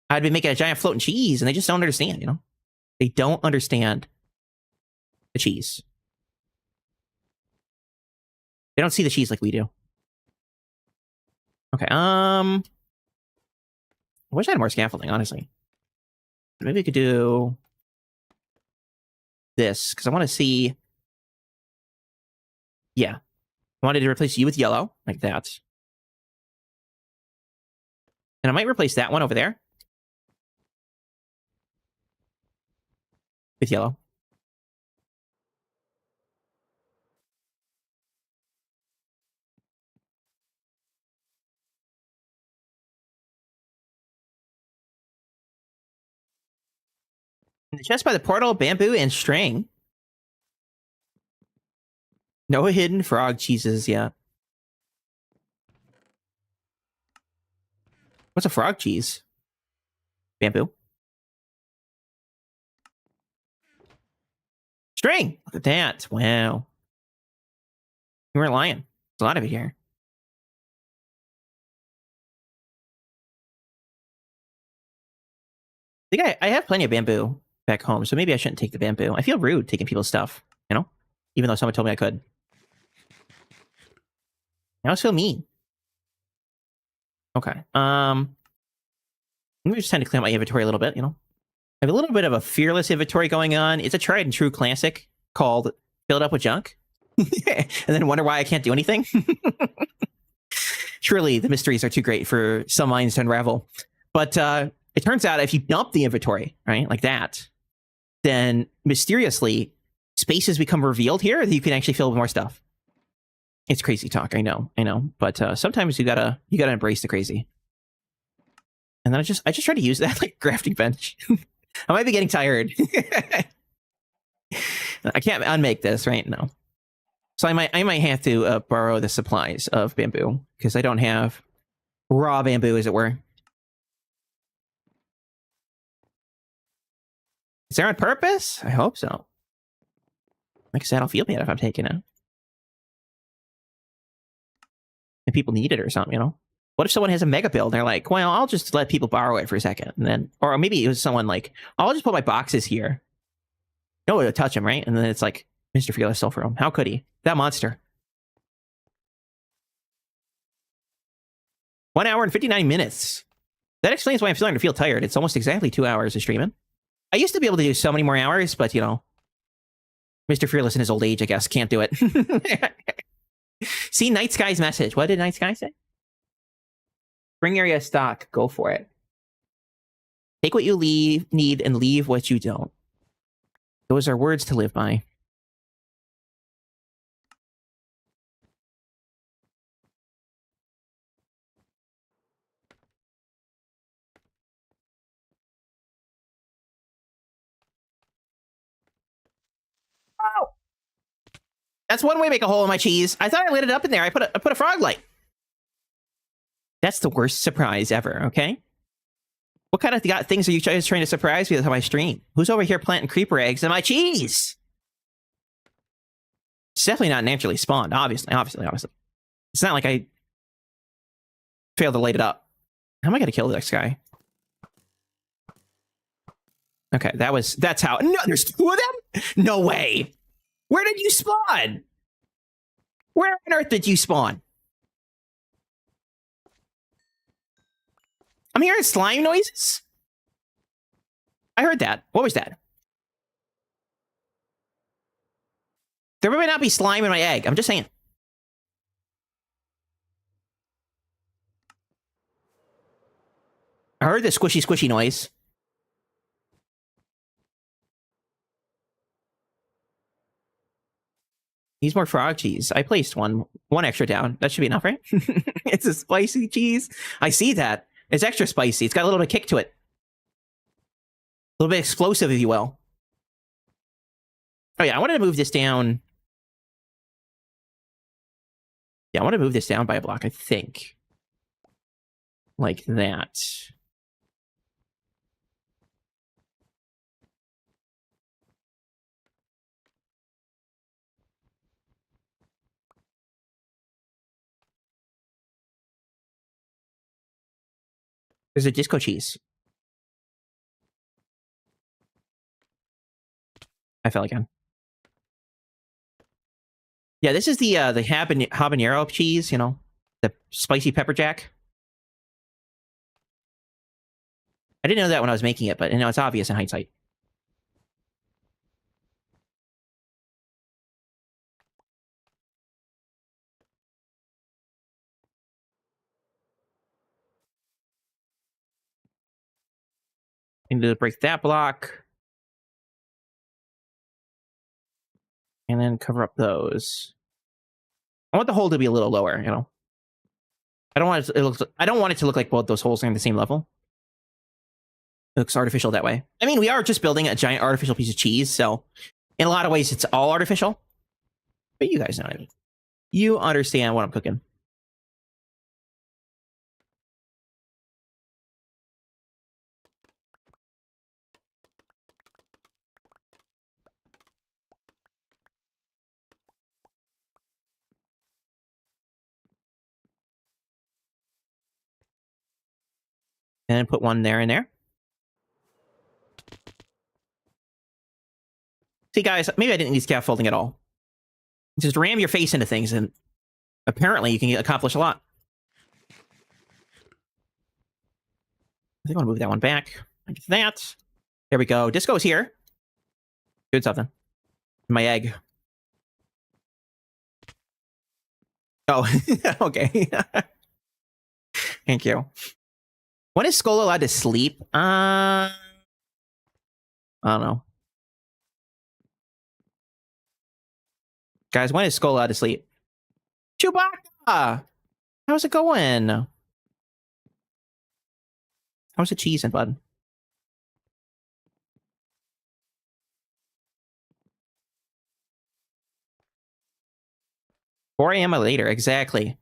I'd been making a giant floating cheese, and they just don't understand, you know? They don't understand the cheese. They don't see the cheese like we do. Okay, I wish I had more scaffolding, honestly. Maybe we could do this, because I want to see... Yeah. I wanted to replace you with yellow, like that. And I might replace that one over there with yellow. And the chest by the portal, bamboo, and string. No hidden frog cheeses yet. What's a frog cheese? Bamboo. String! Look at that. Wow. You weren't lying. There's a lot of it here. I think I have plenty of bamboo back home, so maybe I shouldn't take the bamboo. I feel rude taking people's stuff, you know? Even though someone told me I could. I always feel mean. Okay. Let me just tend to clean up my inventory a little bit, you know? I have a little bit of a fearless inventory going on. It's a tried and true classic called Fill It Up with Junk. And then wonder why I can't do anything. Surely the mysteries are too great for some minds to unravel. But it turns out if you dump the inventory, right, like that, then mysteriously spaces become revealed here that you can actually fill with more stuff. It's crazy talk, I know. But sometimes you gotta embrace the crazy. And then I just try to use that like crafting bench. I might be getting tired. I can't unmake this, right? No. So I might have to borrow the supplies of bamboo because I don't have raw bamboo, as it were. Is there on purpose? I hope so. Like I said, I don't feel bad if I'm taking it. And people need it or something, you know? What if someone has a mega build and they're like, well, I'll just let people borrow it for a second. And then, or maybe it was someone like, I'll just put my boxes here. No one would touch them, right? And then it's like, MrFearless stole from him. How could he? That monster. 1 hour and 59 minutes. That explains why I'm starting to feel tired. It's almost exactly 2 hours of streaming. I used to be able to do so many more hours, but, you know, MrFearless in his old age, I guess, can't do it. See Night Sky's message. What did Night Sky say? Spring area stock. Go for it. Take what you need and leave what you don't. Those are words to live by. Oh! That's one way to make a hole in my cheese. I thought I lit it up in there. I put a frog light. That's the worst surprise ever, okay? What kind of things are you guys trying to surprise me with on my stream? Who's over here planting creeper eggs in my cheese? It's definitely not naturally spawned, obviously. It's not like I failed to light it up. How am I going to kill this guy? Okay, that's how. No, there's 2 of them? No way. Where did you spawn? Where on earth did you spawn? I'm hearing slime noises. I heard that. What was that? There might not be slime in my egg. I'm just saying. I heard the squishy, squishy noise. Needs more frog cheese. I placed one extra down. That should be enough, right? It's a spicy cheese. I see that. It's extra spicy. It's got a little bit of kick to it. A little bit explosive, if you will. Oh yeah, I wanted to move this down. Yeah, I want to move this down by a block, I think. Like that. There's a disco cheese. I fell again. Yeah, this is the habanero cheese, you know, the spicy pepper jack. I didn't know that when I was making it, but you know, it's obvious in hindsight. I need to break that block. And then cover up those. I want the hole to be a little lower, you know. I don't want it to look like both those holes are in the same level. It looks artificial that way. I mean, we are just building a giant artificial piece of cheese, so in a lot of ways it's all artificial. But you guys know what I mean. You understand what I'm cooking. And put one there and there. See, guys, maybe I didn't need scaffolding at all. Just ram your face into things, and apparently you can accomplish a lot. I think I want to move that one back. Like that. There we go. Disco's here. Doing something. My egg. Oh, okay. Thank you. When is Sköll allowed to sleep? I don't know. Guys, when is Sköll allowed to sleep? Chewbacca! How's it going? How's the cheese and bud? $4 a.m. or later, exactly.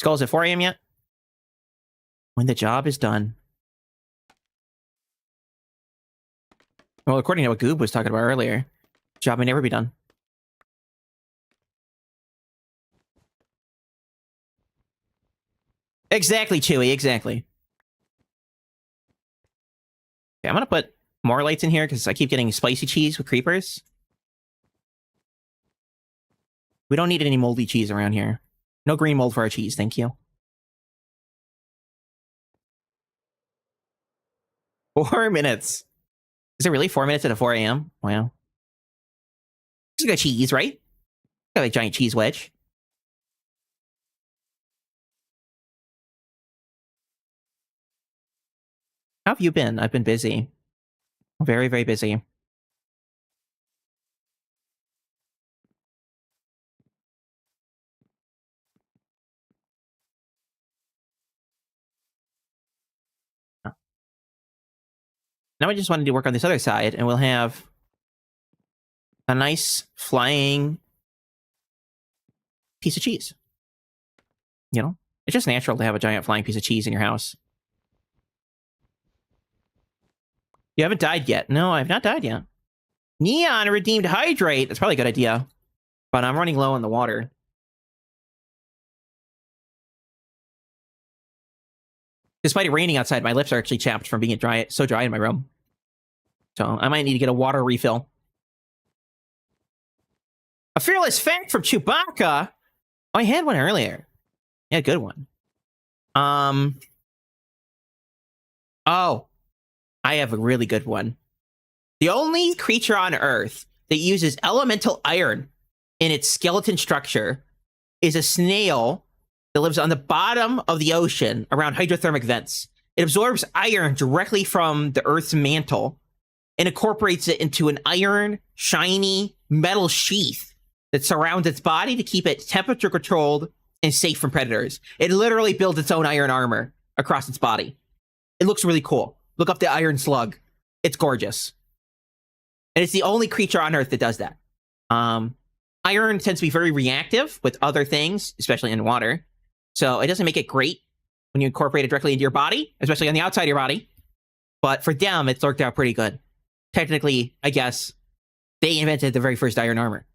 Sköll, is it 4 a.m. yet? When the job is done. Well, according to what Goob was talking about earlier, job may never be done. Exactly, Chewy, exactly. Okay, I'm gonna put more lights in here because I keep getting spicy cheese with creepers. We don't need any moldy cheese around here. No green mold for our cheese, thank you. 4 minutes. Is it really 4 minutes at a 4 a.m.? Wow. This is good cheese, right? Got a giant cheese wedge. How have you been? I've been busy. Very, very busy. Now I just wanted to work on this other side, and we'll have a nice flying piece of cheese. You know? It's just natural to have a giant flying piece of cheese in your house. You haven't died yet. No, I've not died yet. Neon redeemed hydrate. That's probably a good idea. But I'm running low on the water. Despite it raining outside, my lips are actually chapped from being so dry in my room. So I might need to get a water refill. A fearless fact from Chewbacca. Oh, I had one earlier. Yeah, good one. Oh, I have a really good one. The only creature on Earth that uses elemental iron in its skeleton structure is a snail that lives on the bottom of the ocean around hydrothermic vents. It absorbs iron directly from the Earth's mantle and incorporates it into an iron, shiny metal sheath that surrounds its body to keep it temperature controlled and safe from predators. It literally builds its own iron armor across its body. It looks really cool. Look up the iron slug. It's gorgeous. And it's the only creature on Earth that does that. Iron tends to be very reactive with other things, especially in water. So it doesn't make it great when you incorporate it directly into your body, especially on the outside of your body. But for them, it's worked out pretty good. Technically, I guess, they invented the very first iron armor.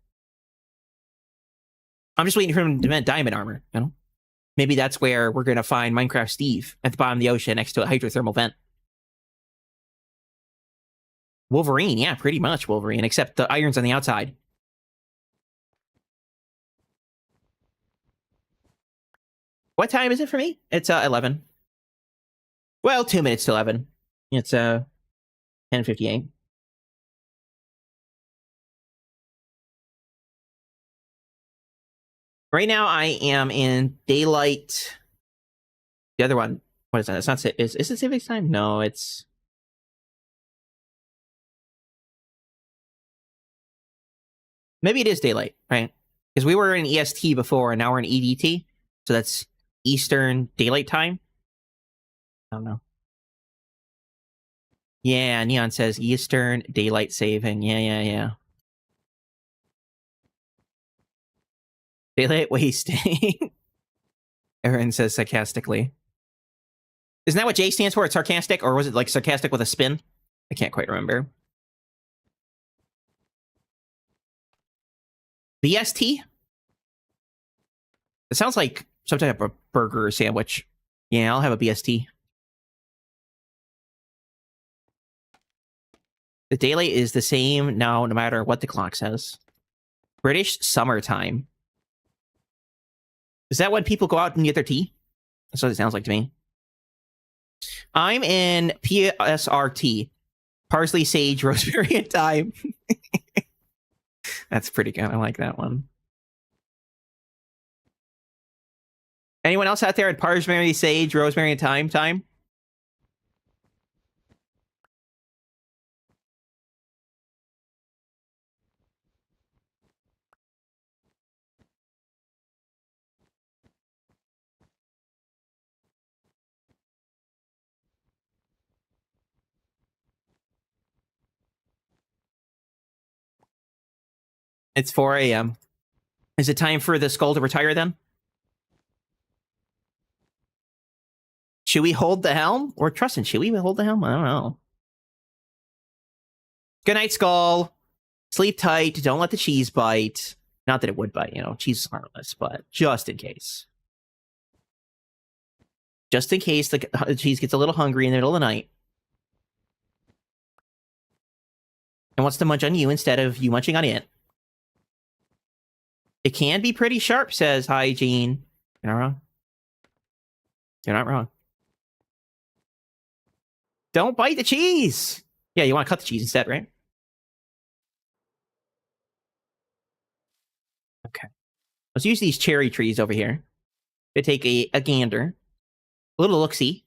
I'm just waiting for them to invent diamond armor, you know? Maybe that's where we're going to find Minecraft Steve at the bottom of the ocean next to a hydrothermal vent. Wolverine, yeah, pretty much Wolverine, except the iron's on the outside. What time is it for me? It's 11. Well, 2 minutes to 11. It's 10:58. Right now, I am in daylight. The other one, what is that? It's not. Is it Civic time? No, it's. Maybe it is daylight, right? Because we were in EST before, and now we're in EDT, so that's Eastern Daylight Time. I don't know. Yeah, Neon says Eastern Daylight Saving. Yeah. Daylight wasting. Aaron says sarcastically. Isn't that what J stands for? It's sarcastic? Or was it like sarcastic with a spin? I can't quite remember. BST? It sounds like some type of burger or sandwich. Yeah, I'll have a BST. The daylight is the same now, no matter what the clock says. British summertime. Is that when people go out and get their tea? That's what it sounds like to me. I'm in PSRT. Parsley, sage, rosemary, and thyme. That's pretty good. I like that one. Anyone else out there at parsley, sage, rosemary, and thyme time? It's 4 a.m. Is it time for the Sköll to retire then? Should we hold the helm? Or Trustin, should we hold the helm? I don't know. Good night, Sköll. Sleep tight. Don't let the cheese bite. Not that it would bite, you know. Cheese is harmless, but just in case. Just in case the cheese gets a little hungry in the middle of the night. And wants to munch on you instead of you munching on it. It can be pretty sharp, says Hygiene. You're not wrong. You're not wrong. Don't bite the cheese! Yeah, you want to cut the cheese instead, right? Okay. Let's use these cherry trees over here to take a gander. A little look-see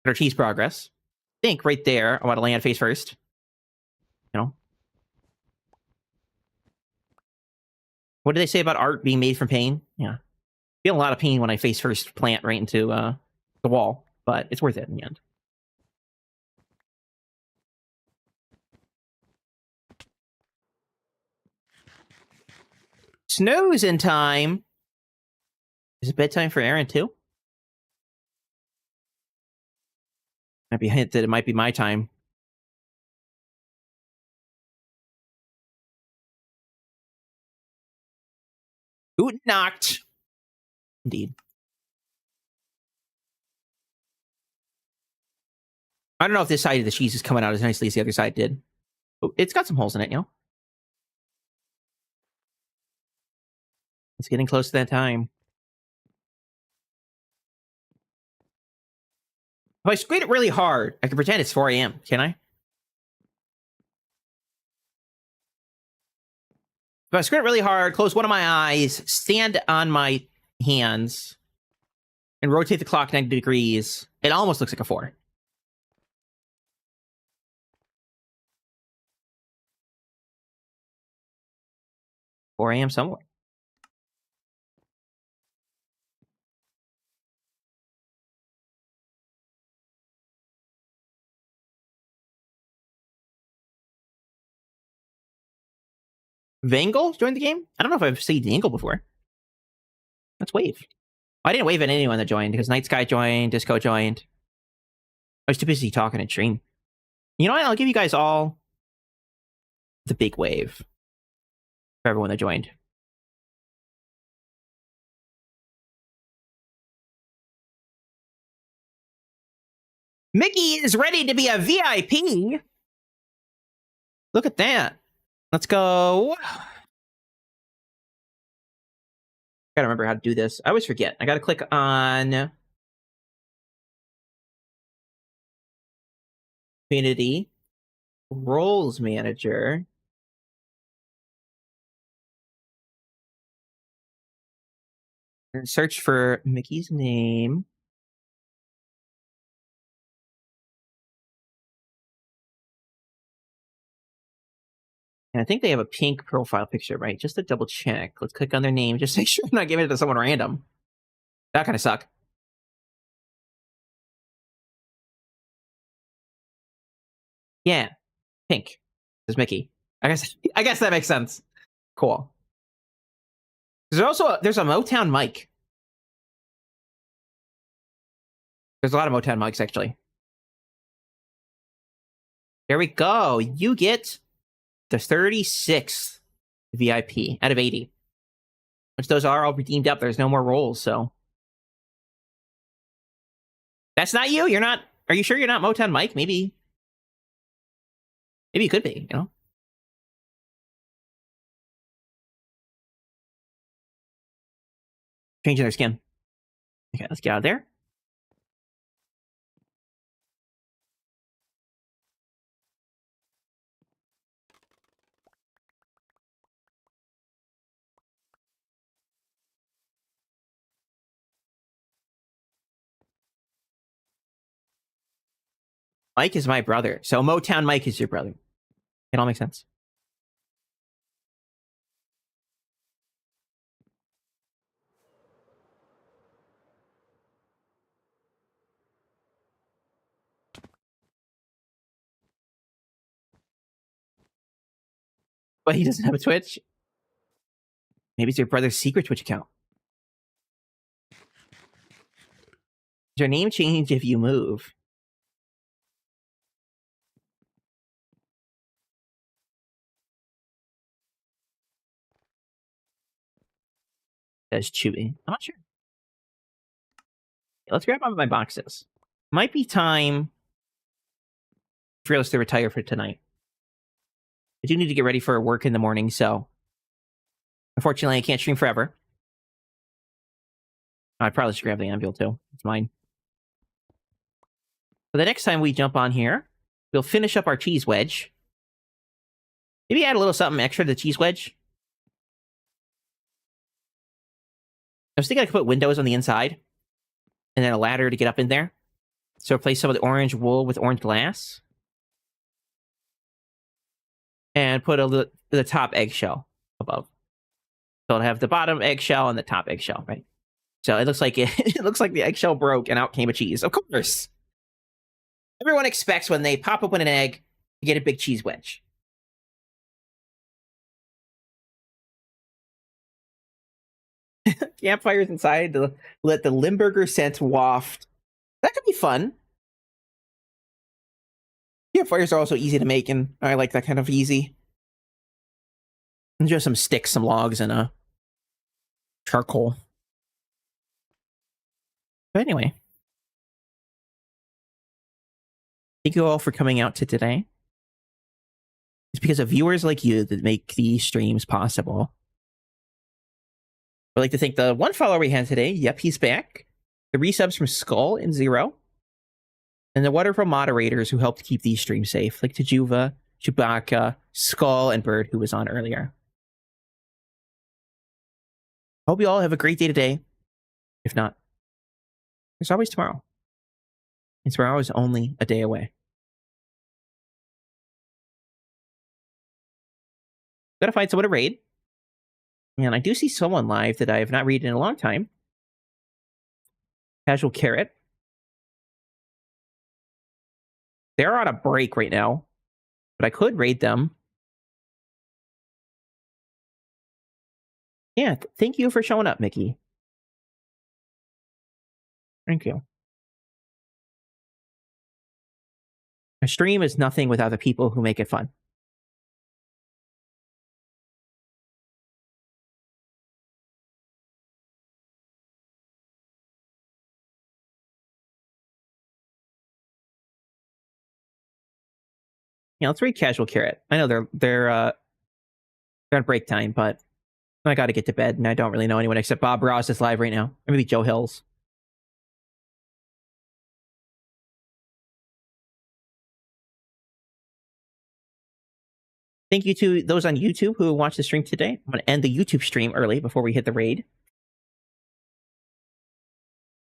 at our cheese progress. I think right there, I want to land face first. You know? What do they say about art being made from pain? Yeah. I feel a lot of pain when I face first plant right into the wall, but it's worth it in the end. Snooze in time. Is it bedtime for Aaron too? Might be a hint that it might be my time. Guten Nacht. Indeed. I don't know if this side of the cheese is coming out as nicely as the other side did. Oh, it's got some holes in it, you know? It's getting close to that time. If I squint it really hard, I can pretend it's 4 a.m., can I? If I squint really hard, close one of my eyes, stand on my hands, and rotate the clock 90 degrees, it almost looks like a 4. Four a.m. somewhere. Vangle joined the game? I don't know if I've seen Vangle before. Let's wave. I didn't wave at anyone that joined, because Night Sky joined, Disco joined. I was too busy talking and stream. You know what? I'll give you guys all the big wave for everyone that joined. Mickey is ready to be a VIP. Look at that. Let's go. Gotta remember how to do this. I always forget. I gotta click on Community, Roles Manager, and search for Mickey's name. And I think they have a pink profile picture, right? Just to double check. Let's click on their name. Just make sure I'm not giving it to someone random. That kind of suck. Yeah, pink. There's Mickey. I guess that makes sense. Cool. There's a Motown mic. There's a lot of Motown mics actually. There we go. You get the 36th VIP out of 80. Which those are all redeemed up. There's no more rolls, so. That's not you? You're not. Are you sure you're not Motown Mike? Maybe you could be, you know? Changing their skin. Okay, let's get out of there. Mike is my brother. So Motown Mike is your brother. It all makes sense. But he doesn't have a Twitch. Maybe it's your brother's secret Twitch account. Does your name change if you move? That's Chewy. I'm not sure. Let's grab one of my boxes. Might be time for us to retire for tonight. I do need to get ready for work in the morning, so unfortunately I can't stream forever. I probably should grab the anvil too. It's mine. But the next time we jump on here, we'll finish up our cheese wedge. Maybe add a little something extra to the cheese wedge. I was thinking I could put windows on the inside, and then a ladder to get up in there. So replace some of the orange wool with orange glass. And put the top eggshell above. So it'll have the bottom eggshell and the top eggshell, right? So it looks like it looks like the eggshell broke and out came a cheese. Of course. Everyone expects when they pop open an egg to get a big cheese wedge. Campfires inside to let the Limburger scent waft. That could be fun. Campfires are also easy to make, and I like that kind of easy. And just some sticks, some logs, and a charcoal. But anyway. Thank you all for coming out to today. It's because of viewers like you that make these streams possible. I'd like to thank the one follower we had today. Yep, he's back. The resubs from Sköll and Zero. And the wonderful moderators who helped keep these streams safe, like Tajuva, Chewbacca, Sköll, and Bird, who was on earlier. Hope you all have a great day today. If not, there's always tomorrow. And tomorrow is only a day away. Gotta find someone to raid. And I do see someone live that I have not raided in a long time. Casual Carrot. They're on a break right now, but I could raid them. Yeah, thank you for showing up, Mickey. Thank you. A stream is nothing without the people who make it fun. Yeah, let's read Casual Carrot. I know they're on break time, but I gotta get to bed, and I don't really know anyone except Bob Ross is live right now. Or maybe Joe Hills. Thank you to those on YouTube who watched the stream today. I'm going to end the YouTube stream early before we hit the raid.